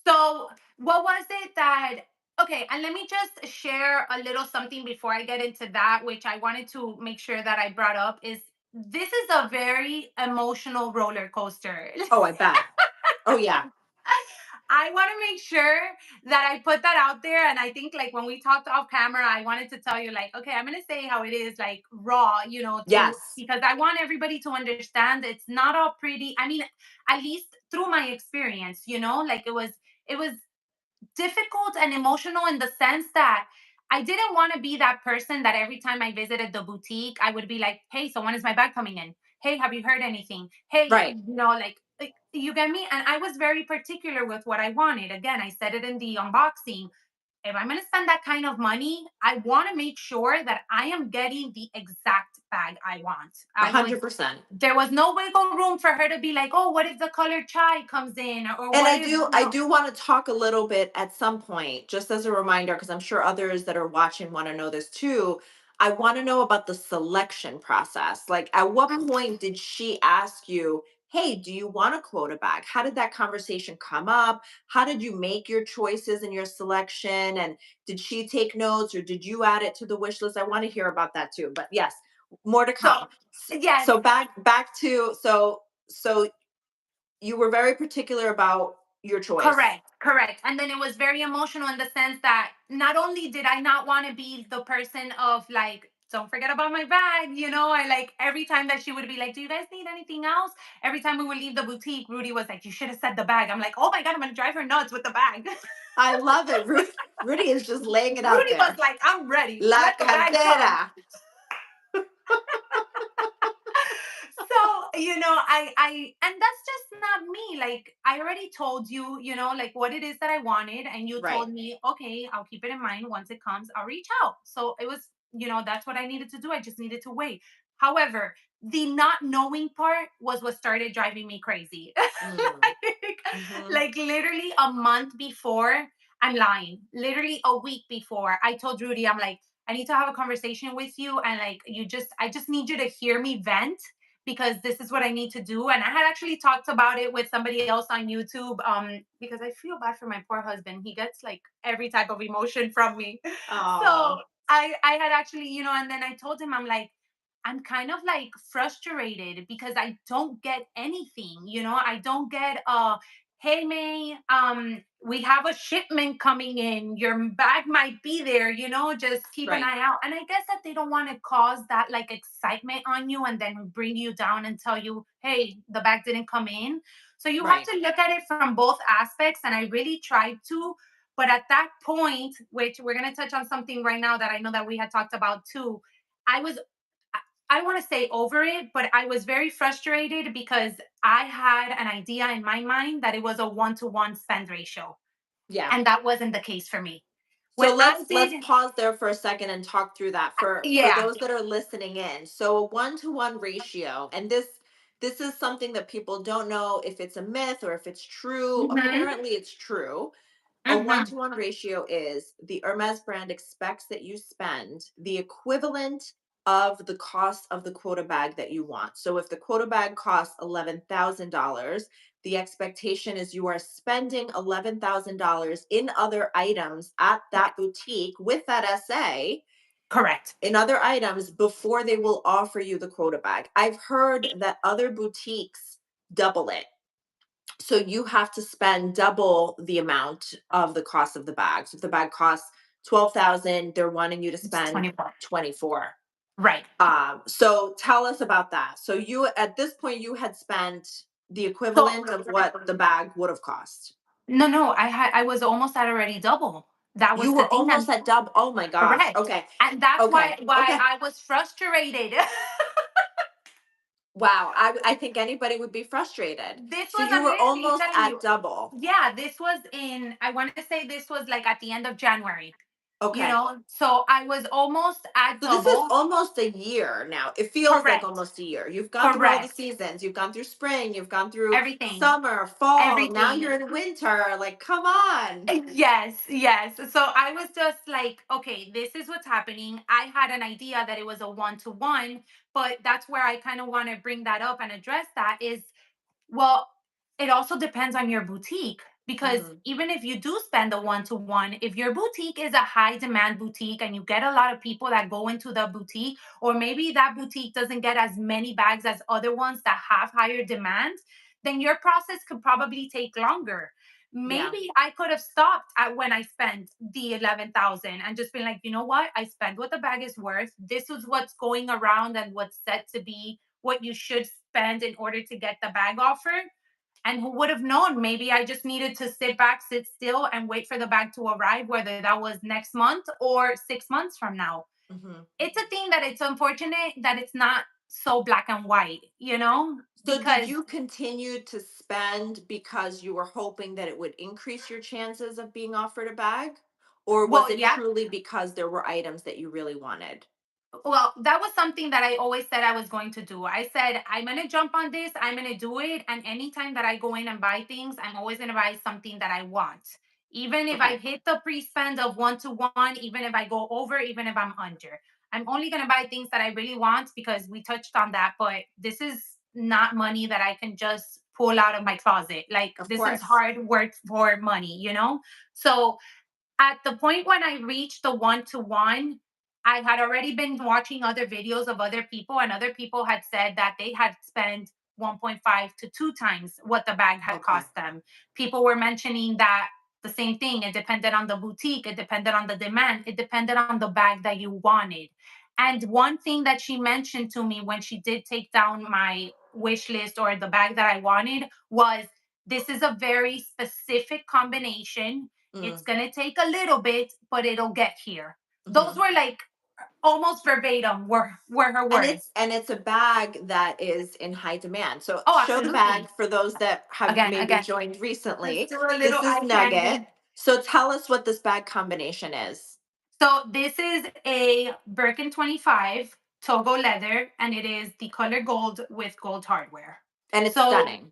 So, what was it that okay, and let me just share a little something before I get into that, which I wanted to make sure that I brought up is this is a very emotional roller coaster. Oh, I bet. Oh yeah. I want to make sure that I put that out there. And I think, like, when we talked off camera, I wanted to tell you, like, okay, I'm going to say how it is, like, raw, you know, to Yes. because I want everybody to understand it's not all pretty. I mean, at least through my experience, you know, like it was difficult and emotional in the sense that I didn't want to be that person that every time I visited the boutique, I would be like, hey, so when is my bag coming in? Hey, have you heard anything? Hey, Right. you know, like you get me? And I was very particular with what I wanted. Again, I said it in the unboxing if I'm going to spend that kind of money, I want to make sure that I am getting the exact bag I want. A I was hundred percent. there was no wiggle room for her to be like, "Oh, what if the color chai comes in?" or And what if, you I know. do want to talk a little bit at some point, just as a reminder, because I'm sure others that are watching want to know this too. I want to know about the selection process. Like, at what Mm. point did she ask you, hey, do you want a quota bag? How did that conversation come up? How did you make your choices and your selection? And did she take notes or did you add it to the wish list? I want to hear about that too. But yes, more to So, come. yes, So back to so you were very particular about your choice. correct, correct. And then it was very emotional in the sense that not only did I not want to be the person of like, don't forget about my bag, you know, I like every time that she would be like, do you guys need anything else? Every time we would leave the boutique, Rudy was like, you should have said the bag. I'm like, oh my God, I'm going to drive her nuts with the bag. I love it. Rudy is just laying it out Rudy was there. like, I'm ready. La Let the bag come. cartera. So, and that's just not me. Like, I already told you, like what it is that I wanted, and you Right. told me, okay, I'll keep it in mind. Once it comes, I'll reach out. So it was, that's what I needed to do. I just needed to wait. However, the not knowing part was what started driving me crazy. Mm. like, Hmm. like literally a month before, I'm lying. Literally a week before, I told Rudy, I'm like, I need to have a conversation with you, and like, I just need you to hear me vent, because this is what I need to do. And I had actually talked about it with somebody else on YouTube, because I feel bad for my poor husband. He gets like every type of emotion from me. So Oh, I had actually, and then I told him, I'm like, I'm kind of like frustrated because I don't get anything, I don't get hey May, we have a shipment coming in. Your bag might be there, just keep an right, eye out. And I guess that they don't want to cause that like excitement on you and then bring you down and tell you, hey, the bag didn't come in. So you have right. to look at it from both aspects. And I really tried to. But at that point, which we're going to touch on something right now that I know that we had talked about too, I was I don't want to say over it, but I was very frustrated because I had an idea in my mind that it was a 1-to-1 spend ratio. Yeah. And that wasn't the case for me. When So I let's did, pause there for a second and talk through that for yeah. those that are listening in. So a 1-to-1 ratio, and this is something that people don't know if it's a myth or if it's true. Hmm. Apparently it's true. A Hmm. 1-to-1 ratio is the Hermes brand expects that you spend the equivalent of the cost of the quota bag that you want. So if the quota bag costs $11,000, the expectation is you are spending $11,000 in other items at that boutique with that SA, Correct. in other items before they will offer you the quota bag. I've heard that other boutiques double it, so you have to spend double the amount of the cost of the bag. So if the bag costs 12,000, they're wanting you to It's spend 24. 24. Right. So tell us about that. So you at this point you had spent the So equivalent of what the bag would have cost. no, I was almost at already double. That was You the were thing. almost And at double. Oh my gosh. correct. Okay. And that's why Okay. why Okay. I was frustrated. Wow. I think anybody would be frustrated. This So was, you were let me almost telling at you, double. yeah, this was in, I want to say this was like at the end of January, Okay. so I was almost at So this is double. almost a year now. It feels like Correct. almost a year. You've gone through all the Correct. seasons. You've gone through spring, you've gone through Everything. summer, fall. Now Everything. you're in winter. Like, come on. Yes, yes. So I was just like, okay, this is what's happening. I had an idea that it was a 1-to-1, but that's where I kind of want to bring that up and address that is, well, it also depends on your boutique, because Hmm. even if you do spend a 1-to-1, if your boutique is a high demand boutique and you get a lot of people that go into the boutique, or maybe that boutique doesn't get as many bags as other ones that have higher demand, then your process could probably take longer. Yeah. Maybe I could have stopped at when I spent the 11,000 and just been like, you know what? I spent what the bag is worth. This is what's going around and what's set to be what you should spend in order to get the bag offer. And who would have known? Maybe I just needed to sit back, sit still, and wait for the bag to arrive, whether that was next month or 6 months from now. Hmm. It's a thing that it's unfortunate that it's not so black and white, So did because, you continue to spend because you were hoping that it would increase your chances of being offered a bag? Or was well, it yeah. truly because there were items that you really wanted? Well, that was something that I always said I was going to do. I said, I'm going to jump on this, I'm going to do it. And anytime that I go in and buy things, I'm always going to buy something that I want. Even if I Okay. hit the pre spend of 1-to-1, even if I go over, even if I'm under, I'm only going to buy things that I really want, because we touched on that. But this is not money that I can just pull out of my closet. Like, Of this is course. hard work for money. So at the point when I reached the 1-to-1, I had already been watching other videos of other people, and other people had said that they had spent 1.5 to 2 times what the bag had Okay. cost them. People were mentioning that the same thing. It depended on the boutique, it depended on the demand, it depended on the bag that you wanted. And one thing that she mentioned to me when she did take down my wish list or the bag that I wanted was, this is a very specific combination. It's Mm, going to take a little bit, but it'll get here. Those hmm. were like almost verbatim were her words. And it's a bag that is in high demand. So Oh, show the bag absolutely. for those that have maybe Again, joined let's recently. do a This little is eye Nugget. candy. So tell us what this bag combination is. So this is a Birkin 25 Togo leather, and it is the color gold with gold hardware. And it's So stunning.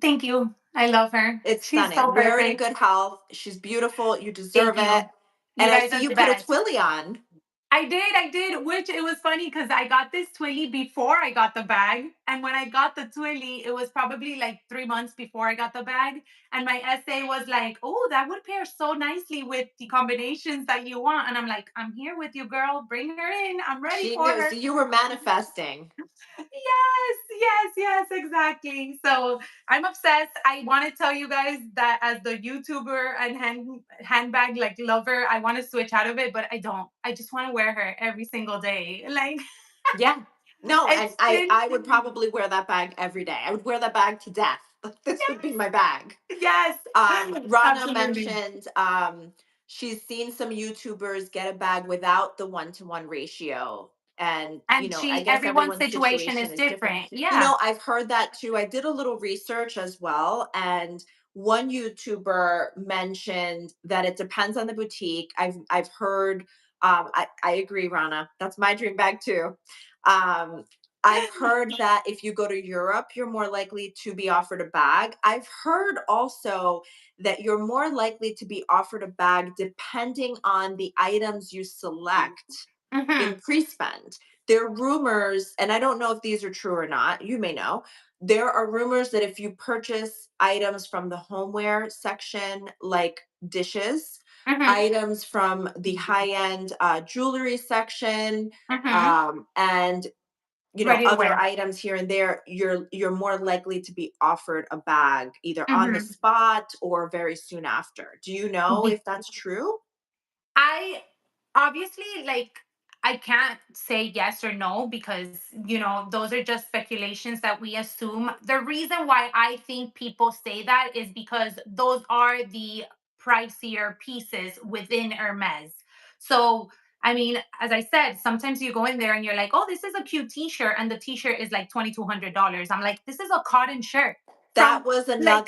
thank you. I love her. It's She's so stunning. Wear it in perfect. good health. She's beautiful. You Thank deserve it. you. You And I guys see are you the put a best. twilly on. I did, which it was funny because I got this twilly before I got the bag. And when I got the twilly, it was probably like 3 months before I got the bag. And my essay was like, oh, that would pair so nicely with the combinations that you want. And I'm like, I'm here with you, girl. Bring her in. I'm ready She for knew. her. So you were manifesting. Yes, exactly. So I'm obsessed. I want to tell you guys that as the YouTuber and handbag like lover, I want to switch out of it, but I don't. I just want to wear her every single day. Like Yeah. No, and it's been I would probably wear that bag every day. I would wear that bag to death. This would be my bag. yes, Rana absolutely. mentioned she's seen some YouTubers get a bag without the 1-to-1 ratio. And, And I she guess everyone's everyone's situation situation is is different. different. Yeah. I've heard that too. I did a little research as well. And one YouTuber mentioned that it depends on the boutique. I've heard, I agree, Rana. That's my dream bag too. Um, I've heard that if you go to Europe, you're more likely to be offered a bag. I've heard also that you're more likely to be offered a bag depending on the items you select Hmm. in pre-spend. There are rumors, and I don't know if these are true or not. You may know. There are rumors that if you purchase items from the homeware section, like dishes, Hmm. items from the high-end jewelry section, Hmm. and Ready to other wear. items here and there, you're more likely to be offered a bag either on the Hmm. spot or very soon after. Do you know if that's true? I obviously like I can't say yes or no because those are just speculations that we assume. The reason why I think people say that is because those are the pricier pieces within Hermes. So I mean, as I said, sometimes you go in there and you're like, "Oh, this is a cute T-shirt," and the T-shirt is like $2,200. I'm like, "This is a cotton shirt That from was like."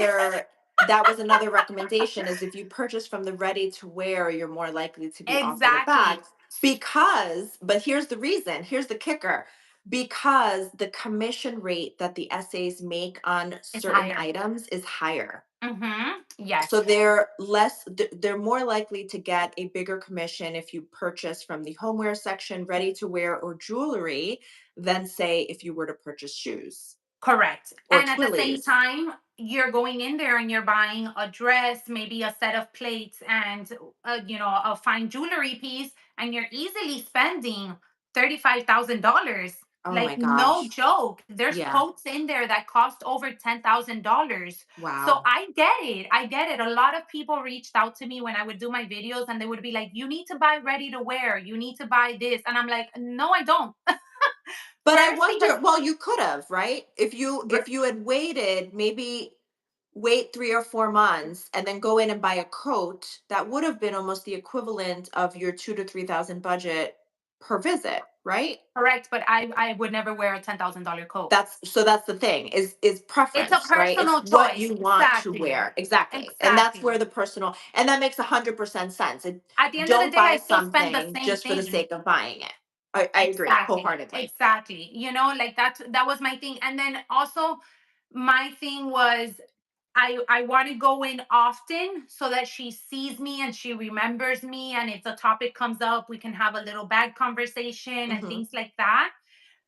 another recommendation is if you purchase from the ready to wear, you're more likely to be offered a bag Exactly. because, but here's the reason, here's the kicker, because the commission rate that the SAs make on It's certain higher. items is higher. So Yes. they're more likely to get a bigger commission if you purchase from the homeware section, ready to wear or jewelry, than say if you were to purchase shoes Correct. or And at the same twillies. time, you're going in there and you're buying a dress, maybe a set of plates, and a fine jewelry piece, and you're easily spending $35,000. Oh my Like no gosh. joke. There's Yeah. coats in there that cost over $10,000. So Wow. I get it. I get it. A lot of people reached out to me when I would do my videos, and they would be like, "You need to buy ready to wear. You need to buy this," and I'm like, "No, I don't." But I First, because wonder, well, you could have, right? If you had waited, maybe wait 3 or 4 months and then go in and buy a coat, that would have been almost the equivalent of your 2 to 3,000 budget per visit, right? correct, but I would never wear a $10,000 coat. That's the thing is It's a preference, right? It's personal what choice. you want to Exactly. wear. Exactly. And that's Exactly. where the personal, and that makes 100% sense. At the end of the Don't day, buy I still spend the something same just for the thing. sake of buying it. I agree Exactly. wholeheartedly. Exactly. Like that was my thing. And then also my thing was I want to go in often so that she sees me and she remembers me, and if the topic comes up, we can have a little bag conversation and Mhm. things like that,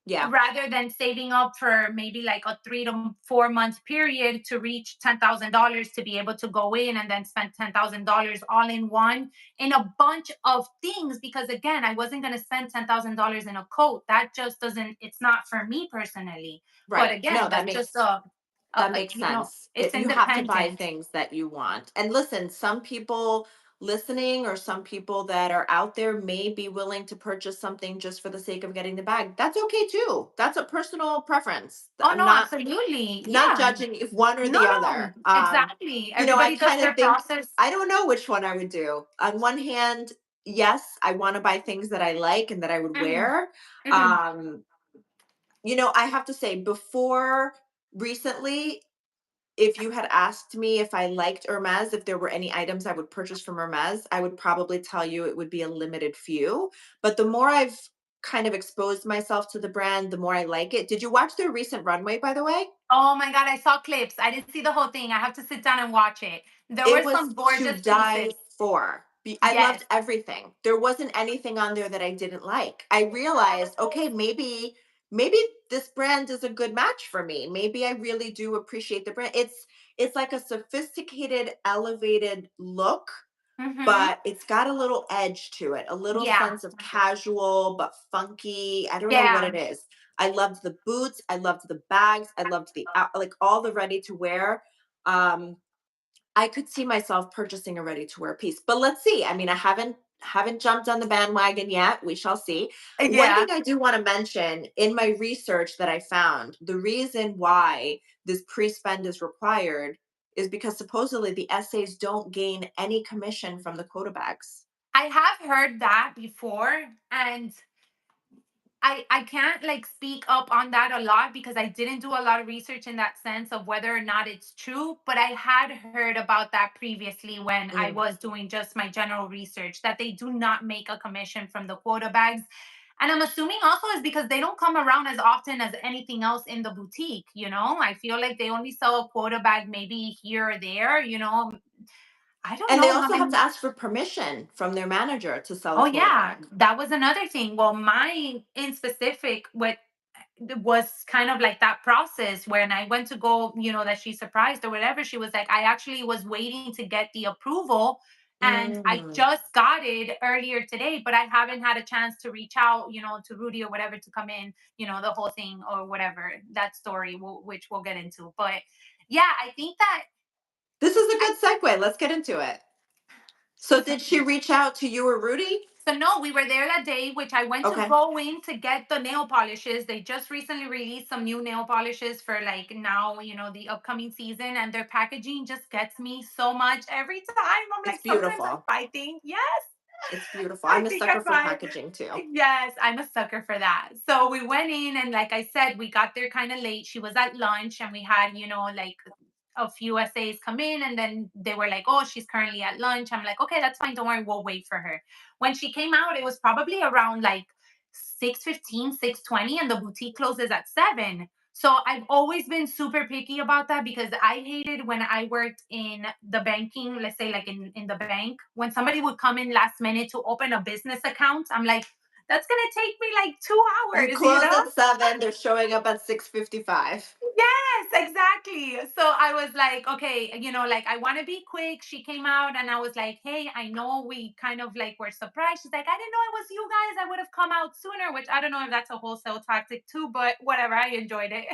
Yeah. rather than saving up for maybe like a 3 to 4 month period to reach $10,000 to be able to go in and then spend $10,000 all in one in a bunch of things. Because again, I wasn't going to spend $10,000 in a coat. That just doesn't, it's not for me personally. But Right. again, No, that's just that makes sense. it's You have to buy independent. things that you want. And listen, some people listening or some people that are out there may be willing to purchase something just for the sake of getting the bag. That's okay too. That's a personal preference. Oh, I'm no, not absolutely. not Yeah. judging if one or No, the no, other. exactly. I Everybody does kind their of think process. I don't know which one I would do. On one hand, yes, I want to buy things that I like and that I would Mhm, wear. mhm. Um, I have to say, before recently, if you had asked me if I liked Hermes, if there were any items I would purchase from Hermes, I would probably tell you it would be a limited few. But the more I've kind of exposed myself to the brand, the more I like it. Did you watch their recent runway, by the way? Oh my god, I saw clips. I didn't see the whole thing. I have to sit down and watch it. There It were was some to gorgeous die pieces. for. I Yes. loved everything. There wasn't anything on there that I didn't like. I realized, okay, maybe this brand is a good match for me. Maybe I really do appreciate the brand. It's like a sophisticated, elevated look, Mhm. but it's got a little edge to it, a little Yeah. sense of casual but funky. I don't know what Yeah. it is. I loved the boots, I loved the bags, I loved like all the ready to wear. Um I could see myself purchasing a ready to wear piece, but let's see. I mean, I haven't jumped on the bandwagon yet. We shall see. One thing Yeah. I do want to mention in my research that I found, the reason why this pre-spend is required is because supposedly the essays don't gain any commission from the quota bags. I have heard that before, and I can't like speak up on that a lot because I didn't do a lot of research in that sense of whether or not it's true, but I had heard about that previously when I Mm. was doing just my general research that they do not make a commission from the quota bags. And I'm assuming also is because they don't come around as often as anything else in the boutique, you know? I feel like they only sell a quota bag maybe here or there, you know. I don't And they know how also have to many. ask for permission from their manager to sell a Oh quota yeah, bag. that was another thing. Well, mine in specific, what was kind of like that process when I went to go, you know, that she surprised or whatever. She was like, I actually was waiting to get the approval and I Mm. just got it earlier today, but I haven't had a chance to reach out, you know, to Rudy or whatever to come in, you know, the whole thing or whatever, that story, which we'll get into. But yeah, I think that This is a I, good segue. Let's get into it. So did she reach out to you or Rudy? so no, we were there that day, which I went to Okay. go in to get the nail polishes. They just recently released some new nail polishes for like now, you know, the upcoming season, and their packaging just gets me so much every time. I'm It's like, sometimes I'm beautiful. fighting. Yes, It's beautiful. I I'm a think sucker I for fight. packaging too. Yes, I'm a sucker for that. So we went in, and like I said, we got there kind of late. She was at lunch, and we had, you know, like a few essays come in, and then they were like, oh, she's currently at lunch. I'm like, okay, that's fine, don't worry, we'll wait for her. When she came out, it was probably around like 6:15, 6:20, and the boutique closes at 7. So I've always been super picky about that because I hated when I worked in the banking, let's say like in the bank, when somebody would come in last minute to open a business account. I'm like, that's gonna take me like two You hours, you close know? at 7, they're showing up at 6:55. Yes, exactly. So I was like, okay, you know, like I want to be quick. She came out and I was like, hey, I know we kind of like were surprised. She's like, I didn't know it was you guys. I would have come out sooner, which I don't know if that's a wholesale tactic too, but whatever. I enjoyed it.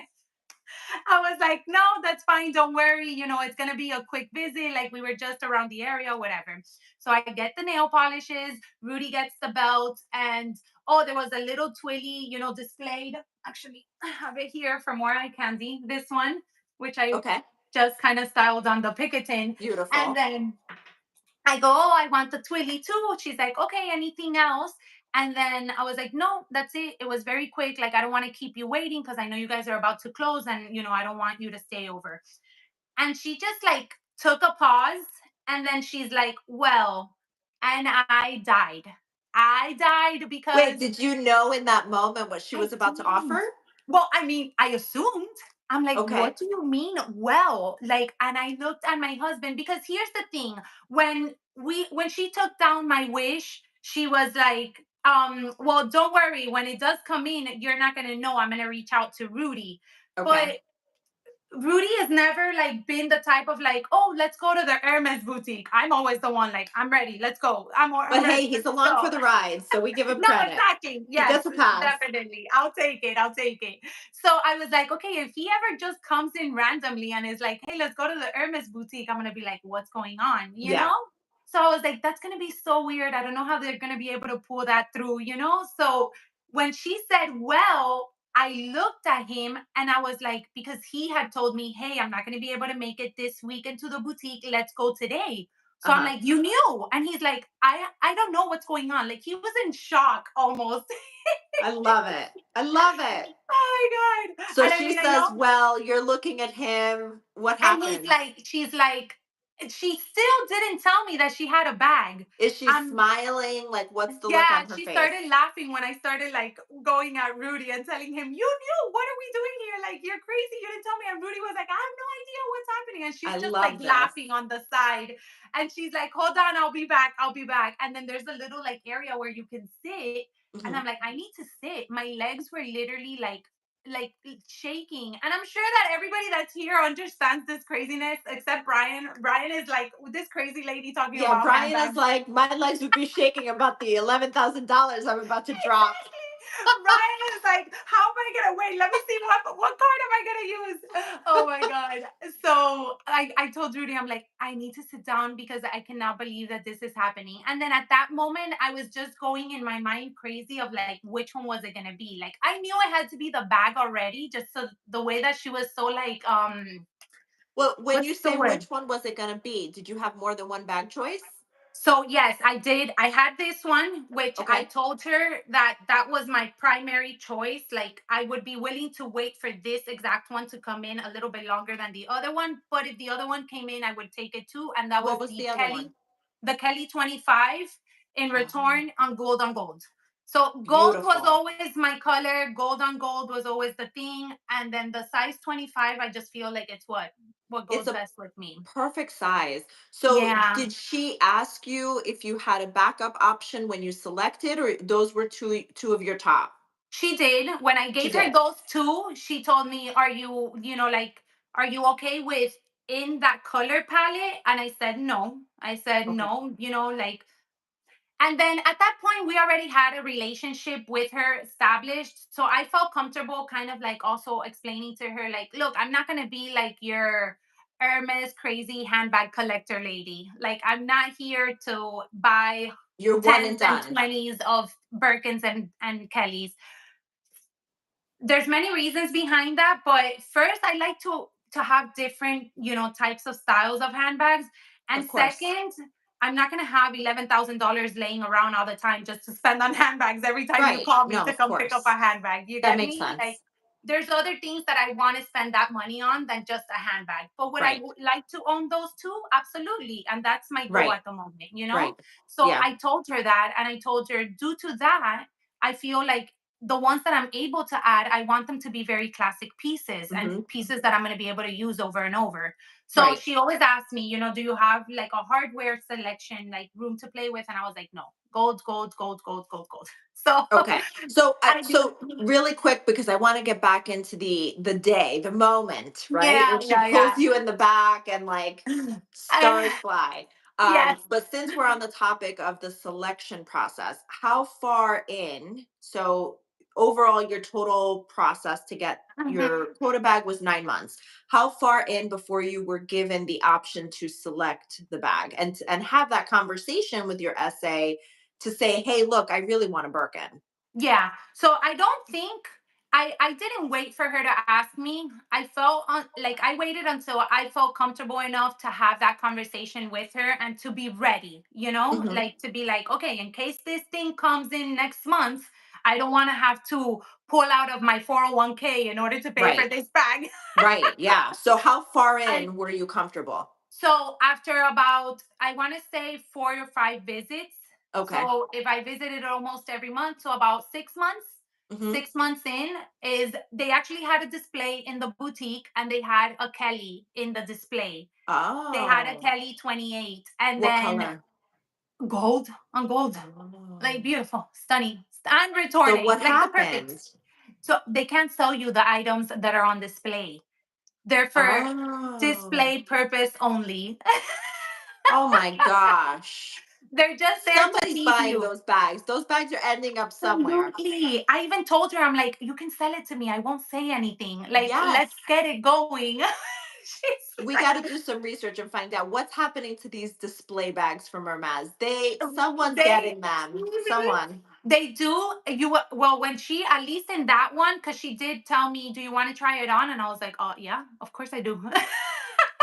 I was like, no, that's fine. Don't worry. You know, it's going to be a quick visit. Like we were just around the area, whatever. So I get the nail polishes. Rudy gets the belt. And oh, there was a little twilly, you know, displayed. Actually, I have it here for more eye candy. This one, which I Okay. just kind of styled on the Picatin. And Beautiful. then I go, oh, I want the twilly too. She's like, okay, anything else? And then I was like, no, that's it. It was very quick. Like, I don't want to keep you waiting because I know you guys are about to close and, you know, I don't want you to stay over. And she just like took a pause and then she's like, well, and I died. I died Wait, because did you know in that moment what she I was about to offer? didn't. Well, I mean, I assumed. I'm like, Okay. what do you mean? Well, like, and I looked at my husband because here's the thing: when she took down my wish, she was like, well, don't worry. When it does come in, you're not gonna know. I'm gonna reach out to Rudy. Okay. But Rudy has never like been the type of like, oh, let's go to the Hermes boutique. I'm always the one like, I'm ready. Let's go. I'm But hey, ready. he's Let's along for go. the ride, so we give him No, credit. exactly. He Yes, gets a pass. definitely. I'll take it. I'll take it. So I was like, okay, if he ever just comes in randomly and is like, hey, let's go to the Hermes boutique, I'm gonna be like, what's going on? You Yeah. know? So I was like, that's gonna be so weird. I don't know how they're gonna be able to pull that through, you know? So when she said, well, I looked at him and I was like, because he had told me, hey, I'm not gonna be able to make it this week into the boutique. Let's go today. So I'm Uh-huh. like, you knew? And he's like, I don't know what's going on. Like he was in shock almost. I love it. I love it. Oh my God. So And I she mean, I says, know. "Well, you're looking at him. What And he's happened? like, she's like, she still didn't tell me that she had a bag. Is she I'm smiling? Like, what's the look Yeah, on her she face?" started laughing when I started like going at Rudy and telling him, "You knew, what are we doing here? Like, you're crazy. You didn't tell me." And Rudy was like, "I have no idea what's happening." And she's I just like love this. laughing on the side. And she's like, "Hold on, I'll be back. I'll be back." And then there's a little like area where you can sit. And Mhm. I'm like, I need to sit. My legs were literally like shaking. And I'm sure that everybody that's here understands this craziness except Brian. Brian is like this crazy lady talking Yeah, about Brian is handbags. like, my legs would be shaking about the $11,000 I'm about to drop. Exactly. Ryan is like, how am I gonna wait? Let me see what card am I gonna use? Oh my god. So I told Rudy, I'm like, I need to sit down because I cannot believe that this is happening. And then at that moment, I was just going in my mind crazy of like which one was it gonna be? Like I knew it had to be the bag already, just so the way that she was so like Well, when you what's the say word? which one was it gonna be, did you have more than one bag choice? So yes, I did. I had this one, which I Okay. told her that that was my primary choice. Like I would be willing to wait for this exact one to come in a little bit longer than the other one. But if the other one came in, I would take it too. And that was What was the other one? The Kelly 25 in Oh, return on gold on gold. So gold was beautiful. always my color. Gold on gold was always the thing. And then the size 25, I just feel like it's what It's goes a best with me. perfect size. So, Yeah. did she ask you if you had a backup option when you selected, or those were two of your top? She did. When I She gave her did. those two, she told me, "Are you, like, are you okay with in that color palette?" And I said, "No." I said, Okay. "No, like." And then at that point, we already had a relationship with her established. So I felt comfortable kind of like also explaining to her, like, look, I'm not going to be like your Hermes crazy handbag collector lady. Like, I'm not here to buy You're one and tens and done. 20s of Birkins and Kellys. There's many reasons behind that, but first I like to have different types of styles of handbags, and Of course. second, I'm not going to have $11,000 laying around all the time just to spend on handbags every time you Right. call me No, to of come pick up a course. handbag. You That get makes me? Like sense. there's other things that I want to spend that money on than just a handbag. But would I Right. like to own those too? Absolutely. And that's my goal Right. at the moment. Right. So Yeah. I told her that, and I told her due to that, I feel like the ones that I'm able to add, I want them to be very classic pieces and Hmm. pieces that I'm going to be able to use over and over. So Right. she always asks me, do you have like a hardware selection, like room to play with? And I was like, no, gold, gold, gold, gold, gold, gold. So Okay. So I do. so really quick, because I want to get back into the day, the moment, right? Yeah, When she yeah, pulls yeah. you in the back and like stars I, fly. yes. But since we're on the topic of the selection process, how far in? So overall, your total process to get Mhm. your quota bag was 9 months. How far in before you were given the option to select the bag and have that conversation with your SA to say, hey, look, I really want a Birkin. Yeah. So I don't think I didn't wait for her to ask me. I felt like I waited until I felt comfortable enough to have that conversation with her and to be ready, Hmm. like to be like, okay, in case this thing comes in next month, I don't want to have to pull out of my 401k in order to pay for Right. this bag. Right. Yeah. So how far I in were you comfortable? So after about, I want to say 4 or 5 visits. Okay. So if I visited almost every month, so about 6 months, Hmm. 6 months in, is they actually had a display in the boutique and they had a Kelly in the display. They had a Oh, Kelly 28 and what then color? gold on gold, like Oh. beautiful, stunning, and So returning, what like the perfect. happened? So they can't sell you the items that are on display. They're for Oh. display purpose only. Oh my gosh. They're just there to Somebody's tease buying you. those bags. Those bags are ending up somewhere. Absolutely. I even told her, I'm like, you can sell it to me. I won't say anything. Like, Yes. let's get it going. She's We got to do some research and find out what's happening to these display bags from Hermes. Someone's they getting them. Someone. they do you well when she at least in that one because she did tell me, do you want to try it on? And I was like, oh yeah, of course I do.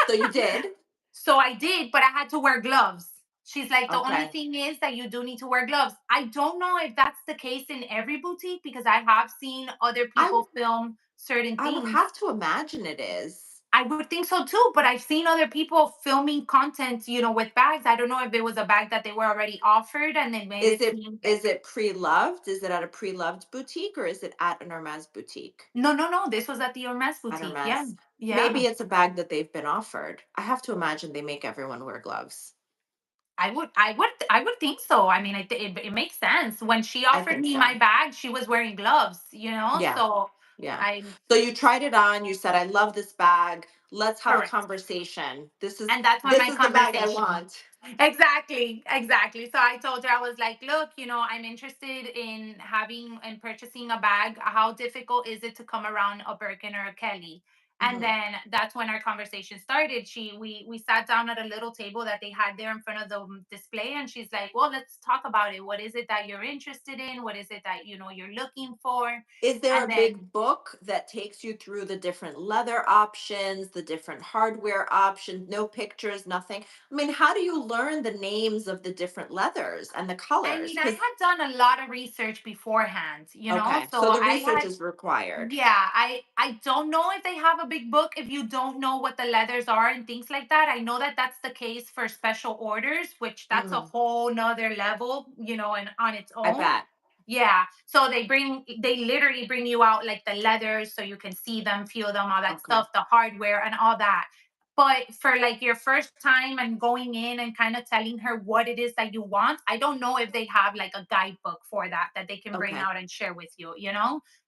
So you did? So I did, but I had to wear gloves. She's like, the only Okay. thing is that you do need to wear gloves. I don't know if that's the case in every boutique because I have seen other I people film certain I would things. have to imagine it is. I would think so too, but I've seen other people filming content, with bags. I don't know if it was a bag that they were already offered and they made Is it it seem is like, it pre-loved? Is it at a pre-loved boutique or is it at an Hermes boutique? no, no, no, this was at the Hermes At boutique. Yeah. Hermes. Yeah. Maybe it's a bag that they've been offered. I have to imagine they make everyone wear gloves. I would think so. I mean, it makes sense. When she I offered think me my so. bag, she was wearing gloves, Yeah. so Yeah. I So you tried it on, you said, "I love this bag. Let's have a correct. conversation. And that's when This my is the bag I conversation. want." Exactly, exactly. So I told her, I was like, look, I'm interested in having and purchasing a bag. How difficult is it to come around a Birkin or a Kelly? And Mhm. then that's when our conversation started. We sat down at a little table that they had there in front of the display, and she's like, well, let's talk about it. What is it that you're interested in? What is it that you're looking for? Is there a And then big book that takes you through the different leather options, the different hardware options, no pictures, nothing? I mean, how do you learn the names of the different leathers and the I colors? mean, I Because had done a lot of research beforehand, okay, so so the I research had. is required. Yeah, I don't know if they have a big book if you don't know what the leathers are and things like that. I know that that's the case for special orders, which that's a Mm, whole nother level, and on its I own. bet. Yeah. So they literally bring you out like the leathers so you can see them, feel them, all that Okay. stuff, the hardware and all that. But for like your first time and going in and kind of telling her what it is that you want, I don't know if they have like a guidebook for that they can bring Okay. out and share with you.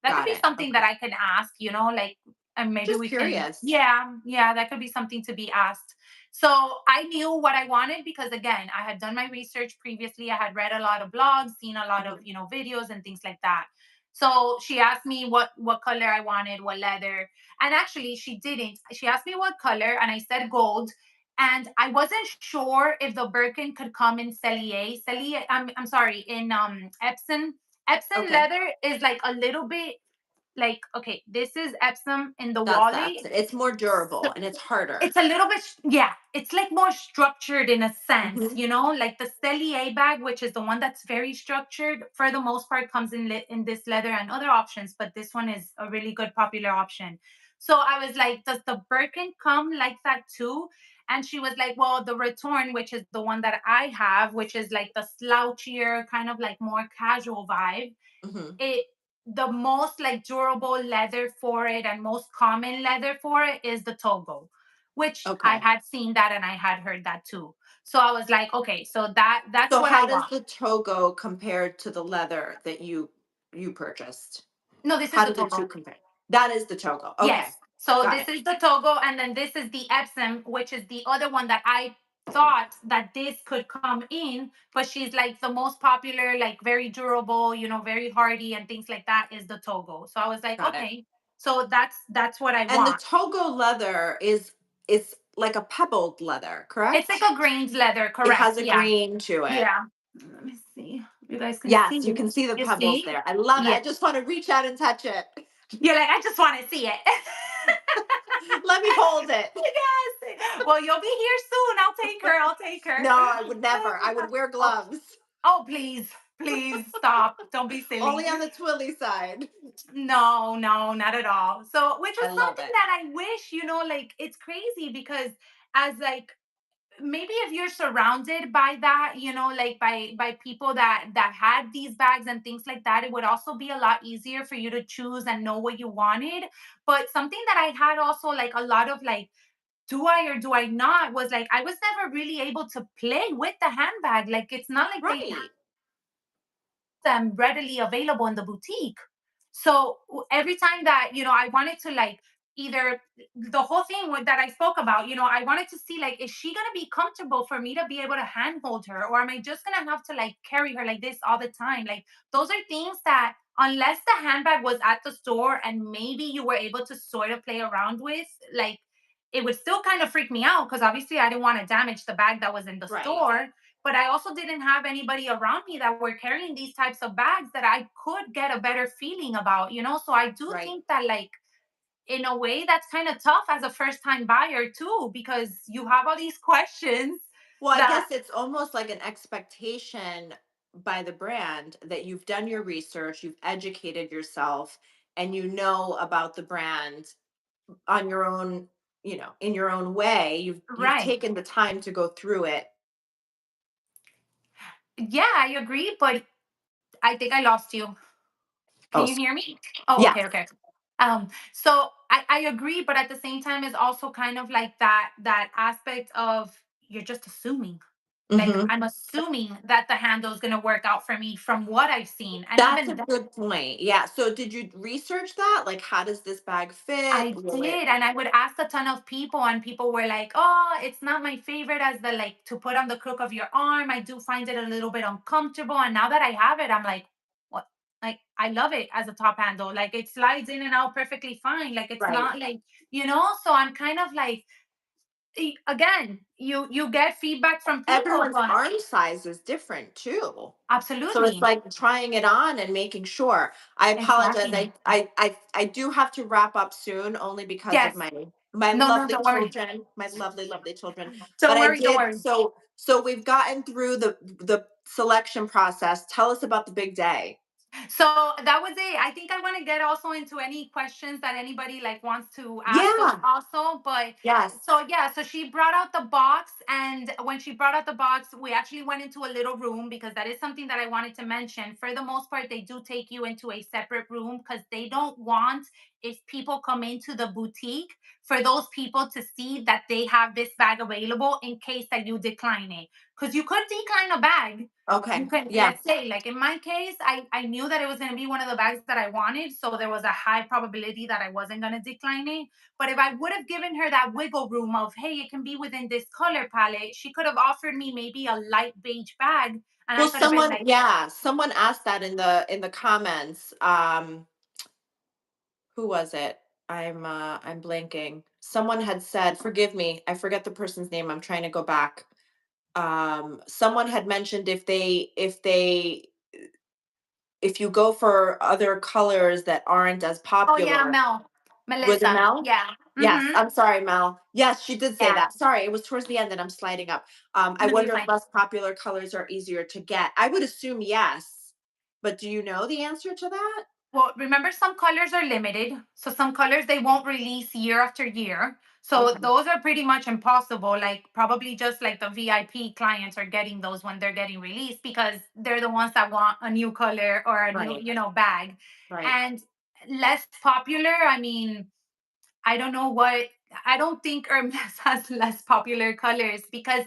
That could Got be it. something that Okay. I can ask, like, and maybe Just we can, curious. yeah, yeah, that could be something to be asked. So I knew what I wanted because again, I had done my research previously. I had read a lot of blogs, seen a lot of, Mhm. videos and things like that. So she asked me what color I wanted, what leather. And actually she didn't. She asked me what color and I said gold. And I wasn't sure if the Birkin could come in Cellier. Cellier, I'm sorry, in Epsom. Epsom Okay. leather is like a little bit like, okay, this is Epsom in the That's Wally. that. It's more durable and it's harder. It's a little bit, yeah, it's like more structured in a sense, Hmm. like the Cellier bag, which is the one that's very structured, for the most part, comes in this leather and other options, but this one is a really good popular option. So I was like, does the Birkin come like that too? And she was like, well, the Return, which is the one that I have, which is like the slouchier, kind of like more casual vibe, Hmm. it the most like durable leather for it and most common leather for it is the Togo, which I Okay. had seen that and I had heard that too. So I was like, okay, so that's So what I how does want. the Togo compare to the leather that you purchased? No, this is How the do the two Togo. compare? That is the Togo. Okay. Yes. So Got this it. is the Togo, and then this is the Epsom, which is the other one that I thought that this could come in, but she's like the most popular, like very durable, very hardy and things like that is the Togo. So I was like, Got it. okay, so that's what I And the want. Togo leather is like a pebbled leather, It's like correct? a grains leather, It correct? has a Yeah, grain to it. yeah. Let me see. You guys can see. Yes, you can see the You pebbles see? there. I love it. I Yes. just want to reach out and touch it. You're like, I just want to see it. Let me hold it. Yes. Well, you'll be here soon. I'll take her. I'll take her. No, I would never. I would wear Oh, gloves. oh, please, please stop. Don't be Only silly. on the twilly side. No, no, not at all. So, which I was love something it. that I wish, like it's crazy because as like maybe if you're surrounded by that, like by people that had these bags and things like that, it would also be a lot easier for you to choose and know what you wanted. But something that I had also like a lot of like, do I or do I not, was like I was never really able to play with the handbag. Like it's not like they Right. them readily available in the boutique. So every time that I wanted to like either the whole thing that I spoke about, I wanted to see like is she gonna be comfortable for me to be able to handhold her, or am I just gonna have to like carry her like this all the time? Like those are things that unless the handbag was at the store and maybe you were able to sort of play around with, like it would still kind of freak me out because obviously I didn't want to damage the bag that was in the Right. store, but I also didn't have anybody around me that were carrying these types of bags that I could get a better feeling about. So I do Right. think that like in a way that's kind of tough as a first time buyer too, because you have all these questions Well, I that guess it's almost like an expectation by the brand that you've done your research, you've educated yourself, and you know about the brand on your own, in your own way. You've right. taken the time to go through it. Yeah, I agree, but I think I lost you. Can Oh, you hear me? Oh, yes. okay, okay. So I agree, but at the same time, it's also kind of like that aspect of you're just assuming. Like Hmm. I'm assuming that the handle is gonna work out for me from what I've seen, and That's even a good point. Yeah. So did you research that? Like, how does this bag fit? I Will it? did, and I would ask a ton of people, and people were like, "Oh, it's not my favorite as the like to put on the crook of your arm. I do find it a little bit uncomfortable." And now that I have it, I'm like, "What? Like, I love it as a top handle. Like, it slides in and out perfectly fine. Like, it's Right. not like So I'm kind of like, again, you get feedback from people, Everyone's but arm size is different too. So it's absolutely, like trying it on and making sure. I apologize. exactly, I do have to wrap up soon only because of yes. my No, no, lovely don't worry, children, my lovely, lovely children. But don't I worry, don't did worry. so we've gotten through the selection process. Tell us about the big day. So that was it. I think I want to get also into any questions that anybody like wants to ask us Yeah. also. But Yes. so yeah, so she brought out the box, and when she brought out the box, we actually went into a little room because that is something that I wanted to mention. For the most part, they do take you into a separate room because they don't want, if people come into the boutique, for those people to see that they have this bag available in case that you decline it. Because you could decline a bag, you Okay. can, Yeah. let's say, like in my case, I knew that it was going to be one of the bags that I wanted, so there was a high probability that I wasn't going to decline it. But if I would have given her that wiggle room of, hey, it can be within this color palette, she could have offered me maybe a light beige bag, and I Well, could have been like, someone asked that in the comments. Who was it? I'm blanking. Someone had said, forgive me, I forget the person's name. I'm trying to go back. Someone had mentioned if you go for other colors that aren't as oh yeah, popular. Mel, Was it Melissa, Mel? yeah, Yes, mm-hmm, I'm sorry, Mel. Yes, she did say yeah, that. Sorry, it was towards the end and I'm sliding up. I no, you're wonder if fine. less popular colors are easier to get. I would assume yes, but do you know the answer to that? Well, remember some colors are limited. So some colors they won't release year after year. So Okay. those are pretty much impossible. Like probably just like the VIP clients are getting those when they're getting released because they're the ones that want a new color or a new, Right. bag. Right. And less popular, I mean, I don't know what I don't think Hermes has less popular colors because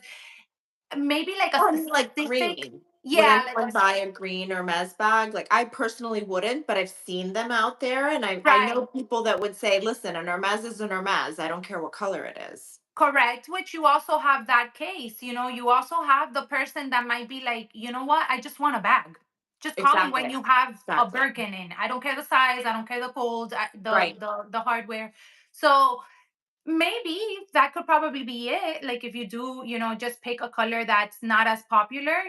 maybe like a Oh, I mean, like specific, green. Would yeah, like anyone buy a green Hermes bag? Like, I personally wouldn't, but I've seen them out there, and I know right. people that would say, "Listen, an Hermes is an Hermes. I don't care what color it is." Correct, which you also have that case, you also have the person that might be like, you know what, I just want a bag. Just call me when Exactly. you have a Exactly. Birkin in. I don't care the size, I don't care the cold, Right. the hardware. So maybe that could probably be it. Like if you do, just pick a color that's not as popular,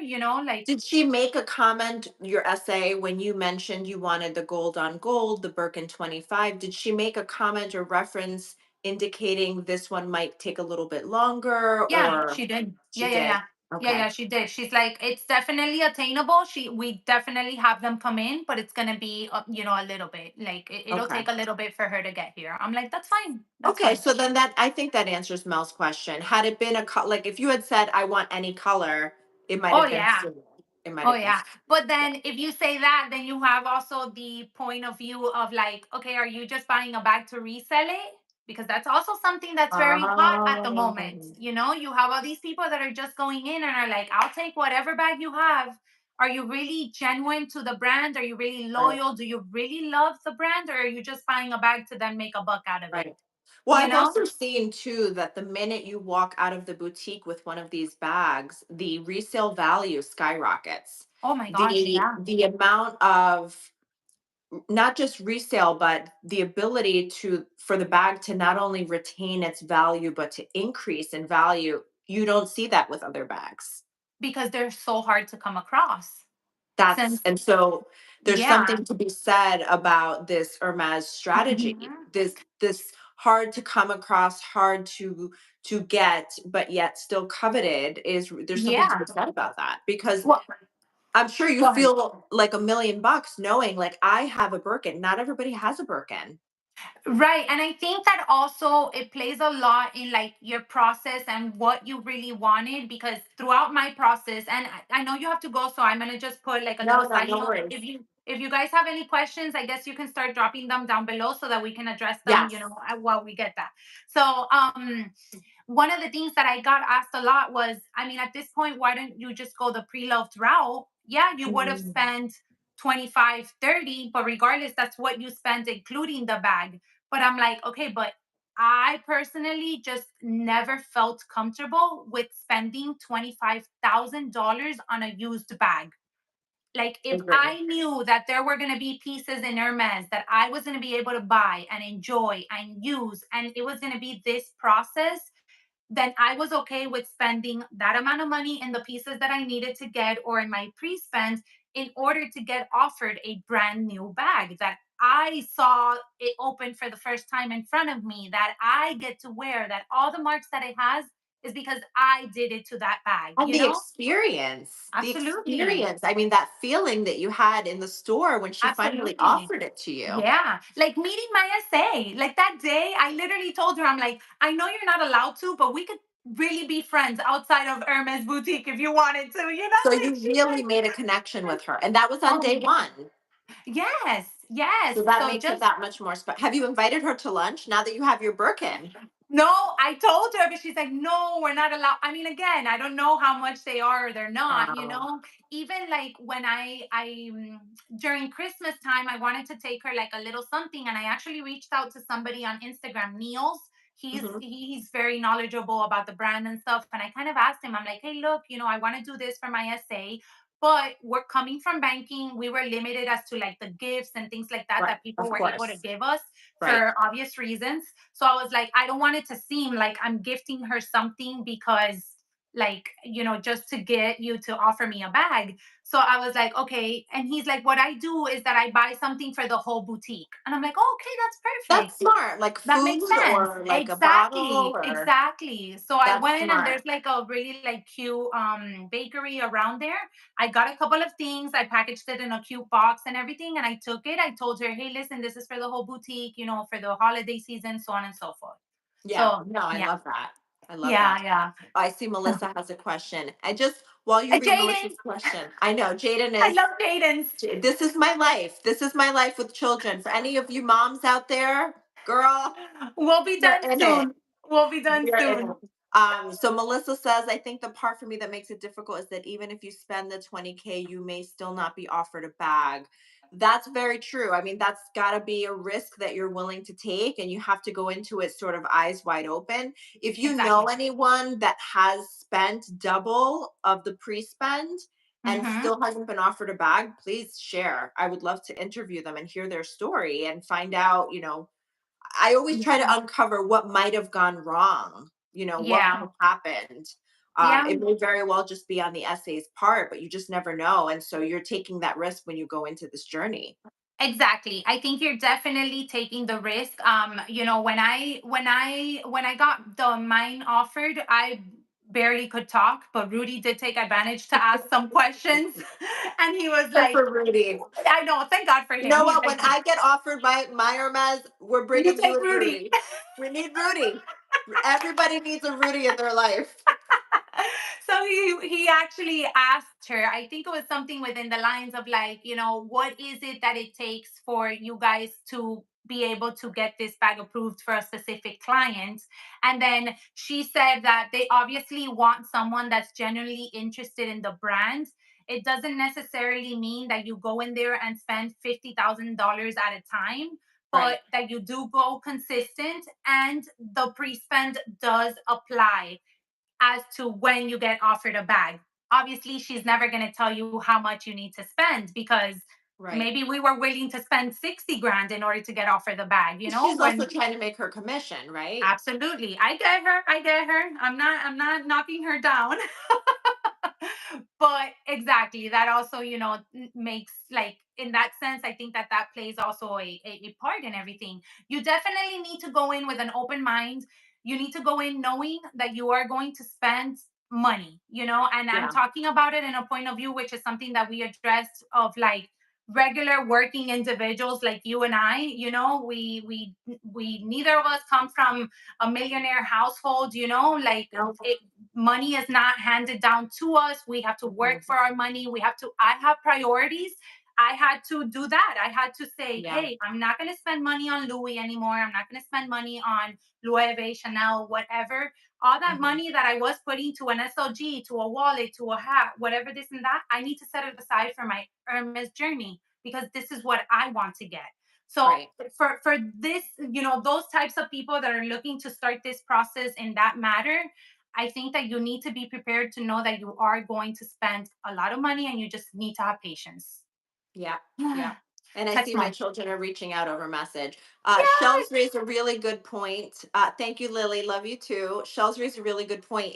like Did she make a comment, your essay, when you mentioned you wanted the gold on gold, the Birkin 25? Did she make a comment or reference indicating this one might take a little bit longer, yeah, or she did. she Yeah, yeah, did? yeah. Yeah, Okay. yeah, she did. She's like, it's definitely attainable. We definitely have them come in, but it's gonna be, a little bit. Like it'll Okay. take a little bit for her to get here. I'm like, that's fine. That's Okay, fine. so then that I think that answers Mel's question. Had it been like if you had said I want any color, it might Oh have been yeah. sooner. It might Oh have been yeah. But yeah. then if you say that, then you have also the point of view of like, okay, are you just buying a bag to resell it? Because that's also something that's very hot at the moment. Oh, You have all these people that are just going in and are like, I'll take whatever bag you have. Are you really genuine to the brand? Are you really right. loyal? Do you really love the brand? Or are you just buying a bag to then make a buck out of it? Right. Well, You I've know? also seen too that the minute you walk out of the boutique with one of these bags, the resale value skyrockets. Oh my gosh, The yeah. the amount of not just resale, but the ability to for the bag to not only retain its value but to increase in value. You don't see that with other bags. Because they're so hard to come across. That's since and so there's yeah. something to be said about this Hermes strategy. Mhm. This hard to come across, hard to get, but yet still coveted is there's something to be Yeah. said about that because Well, I'm sure you go ahead. feel like $1 million knowing like I have a Birkin. Not everybody has a Birkin. Right. And I think that also it plays a lot in like your process and what you really wanted, because throughout my process, and I know you have to go, so I'm gonna just put like a No, little no, side no note. worries. If you guys have any questions, I guess you can start dropping them down below so that we can address them, Yes. while we get that. So one of the things that I got asked a lot was, I mean, at this point, why don't you just go the pre-loved route? Yeah, you would have Mm, spent 25, 30, but regardless, that's what you spent, including the bag. But I'm like, okay, but I personally just never felt comfortable with spending $25,000 on a used bag. Like, if agree. I knew that there were going to be pieces in Hermes that I was going to be able to buy and enjoy and use, and it was going to be this process, then I was okay with spending that amount of money in the pieces that I needed to get or in my pre spend in order to get offered a brand new bag that I saw it open for the first time in front of me, that I get to wear, that all the marks that it has is because I did it to that bag, And you the know? experience, the Absolutely. experience. I mean, that feeling that you had in the store when she finally Absolutely. offered it to you. Yeah, like meeting my SA. Like that day, I literally told her, I'm like, I know you're not allowed to, but we could really be friends outside of Hermes boutique if you wanted to, you know? So And you she's really like, made a connection with her, and that was on day oh, one. yes, yes. So that So makes it just that much more special. Have you invited her to lunch now that you have your Birkin? no, I told her, but she's like, no, we're not allowed. I mean, again, I don't know how much they are or they're not, Oh, Even like when during Christmas time, I wanted to take her like a little something, and I actually reached out to somebody on Instagram, Niels. mhm. He's very knowledgeable about the brand and stuff. And I kind of asked him, I'm like, hey, look, I want to do this for my SA, but we're coming from banking. We were limited as to like the gifts and things like that Right, that people of were able to course. give us Right. for obvious reasons. So I was like, I don't want it to seem like I'm gifting her something because, like, just to get you to offer me a bag. So I was like, okay. And he's like, what I do is that I buy something for the whole boutique. And I'm like, oh, okay, that's That's perfect. smart. Like That makes food sense. or like a bottle Exactly. or Exactly. So I that's went, and smart. there's like a really like cute bakery around there. I got a couple of things. I packaged it in a cute box and everything, and I took it. I told her, hey, listen, this is for the whole boutique, for the holiday season, so on and so forth. Yeah. So No, I yeah. love that. I love that. Yeah, yeah. I see Melissa has a question. I just while you read Jaden, Melissa's question, I know Jaden I is love Jaden's. this is my life. This is my life with children. For any of you moms out there, girl, We'll be you're done in it. soon. We'll be done You're in soon. it. So Melissa says, I think the part for me that makes it difficult is that even if you spend the 20K, you may still not be offered a bag. That's very true. I mean, that's got to be a risk that you're willing to take, and you have to go into it sort of eyes wide open. If you know Exactly. anyone that has spent double of the pre spend and Mm-hmm. still hasn't been offered a bag, please share. I would love to interview them and hear their story and find out, I always try Yeah. to uncover what might have gone wrong, what might Yeah. have happened. Yeah. It may very well just be on the essay's part, but you just never know. And so you're taking that risk when you go into this journey. Exactly. I think you're definitely taking the risk. When I got the mine offered, I barely could talk, but Rudy did take advantage to ask some questions. And he was Good like, for Rudy. I know, thank God for You him. know He's what? like, When I get offered by my Hermes, we're you bringing you take and Rudy. Rudy. We need Rudy. Everybody needs a Rudy in their life. So he actually asked her, I think it was something within the lines of like, what is it that it takes for you guys to be able to get this bag approved for a specific client? And then she said that they obviously want someone that's genuinely interested in the brand. It doesn't necessarily mean that you go in there and spend $50,000 at a time, Right. but that you do go consistent, and the pre-spend does apply as to when you get offered a bag. Obviously, she's never going to tell you how much you need to spend, because Right. maybe we were willing to spend 60 grand in order to get offered the bag, She's also when trying to make her commission, right? absolutely. I get her. I get her. I'm not knocking her down. But exactly. That also, makes, like, in that sense, I think that that plays also a part in everything. You definitely need to go in with an open mind. You need to go in knowing that you are going to spend money, and I'm Yeah. talking about it in a point of view, which is something that we addressed, of like regular working individuals like you and I. We neither of us come from a millionaire household, like No. money is not handed down to us. We have to work Mhm. for our money. I have priorities. I had to do that. I had to say, Yeah. hey, I'm not going to spend money on Louis anymore. I'm not going to spend money on Loewe, Chanel, whatever. All that Mhm. money that I was putting to an SLG, to a wallet, to a hat, whatever, this and that, I need to set it aside for my Hermes journey, because this is what I want to get. So Right. for this, those types of people that are looking to start this process in that matter, I think that you need to be prepared to know that you are going to spend a lot of money, and you just need to have patience. Yeah, yeah. And I see That's my my children are reaching out over message. Shells yes. raised a really good point. Thank you, Lily. Love you too. Shells raised a really good point.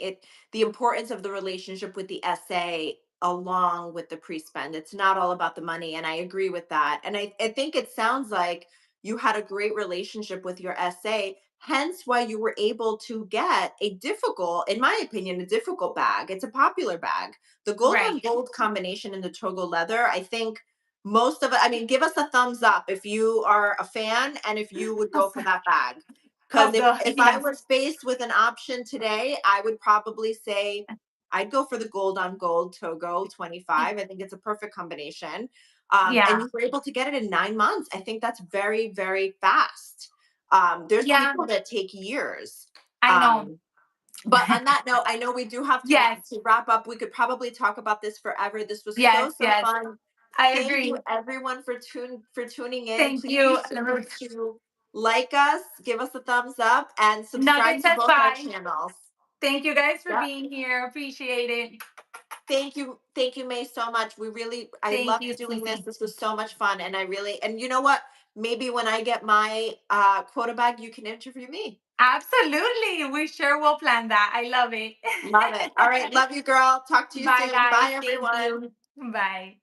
The importance of the relationship with the SA along with the pre-spend. It's not all about the money, and I agree with that. And I think it sounds like you had a great relationship with your SA, hence why you were able to get a difficult, in my opinion, a difficult bag. It's a popular bag. The gold on Right. gold combination in the Togo leather, I think most of it, I mean, give us a thumbs up if you are a fan and if you would go for that bag. Because Of if the if I yes. was faced with an option today, I would probably say I'd go for the gold on gold Togo 25. I think it's a perfect combination. And Yeah. you were able to get it in 9 months. I think that's very, very fast. There's Yeah, people that take years. I know. Um, but on that note, I know we do have Yes. to wrap up. We could probably talk about this forever. This was Yes, so yes. fun. I Thank you agree. everyone for tuning in. Thank Please be you. sure to like us, give us a thumbs up, and subscribe Nuggets to at both our 5. channels. Thank you guys for Yep. being here. Appreciate it. Thank you, May, so much. I Thank loved you, doing this. Susie. This was so much fun, and I really, and you know what? Maybe when I get my quota bag, you can interview me. Absolutely. We sure will plan that. I love it. Love it. All right, love you, girl. Talk to you Bye, soon. guys. Bye, Thank you. everyone. Bye.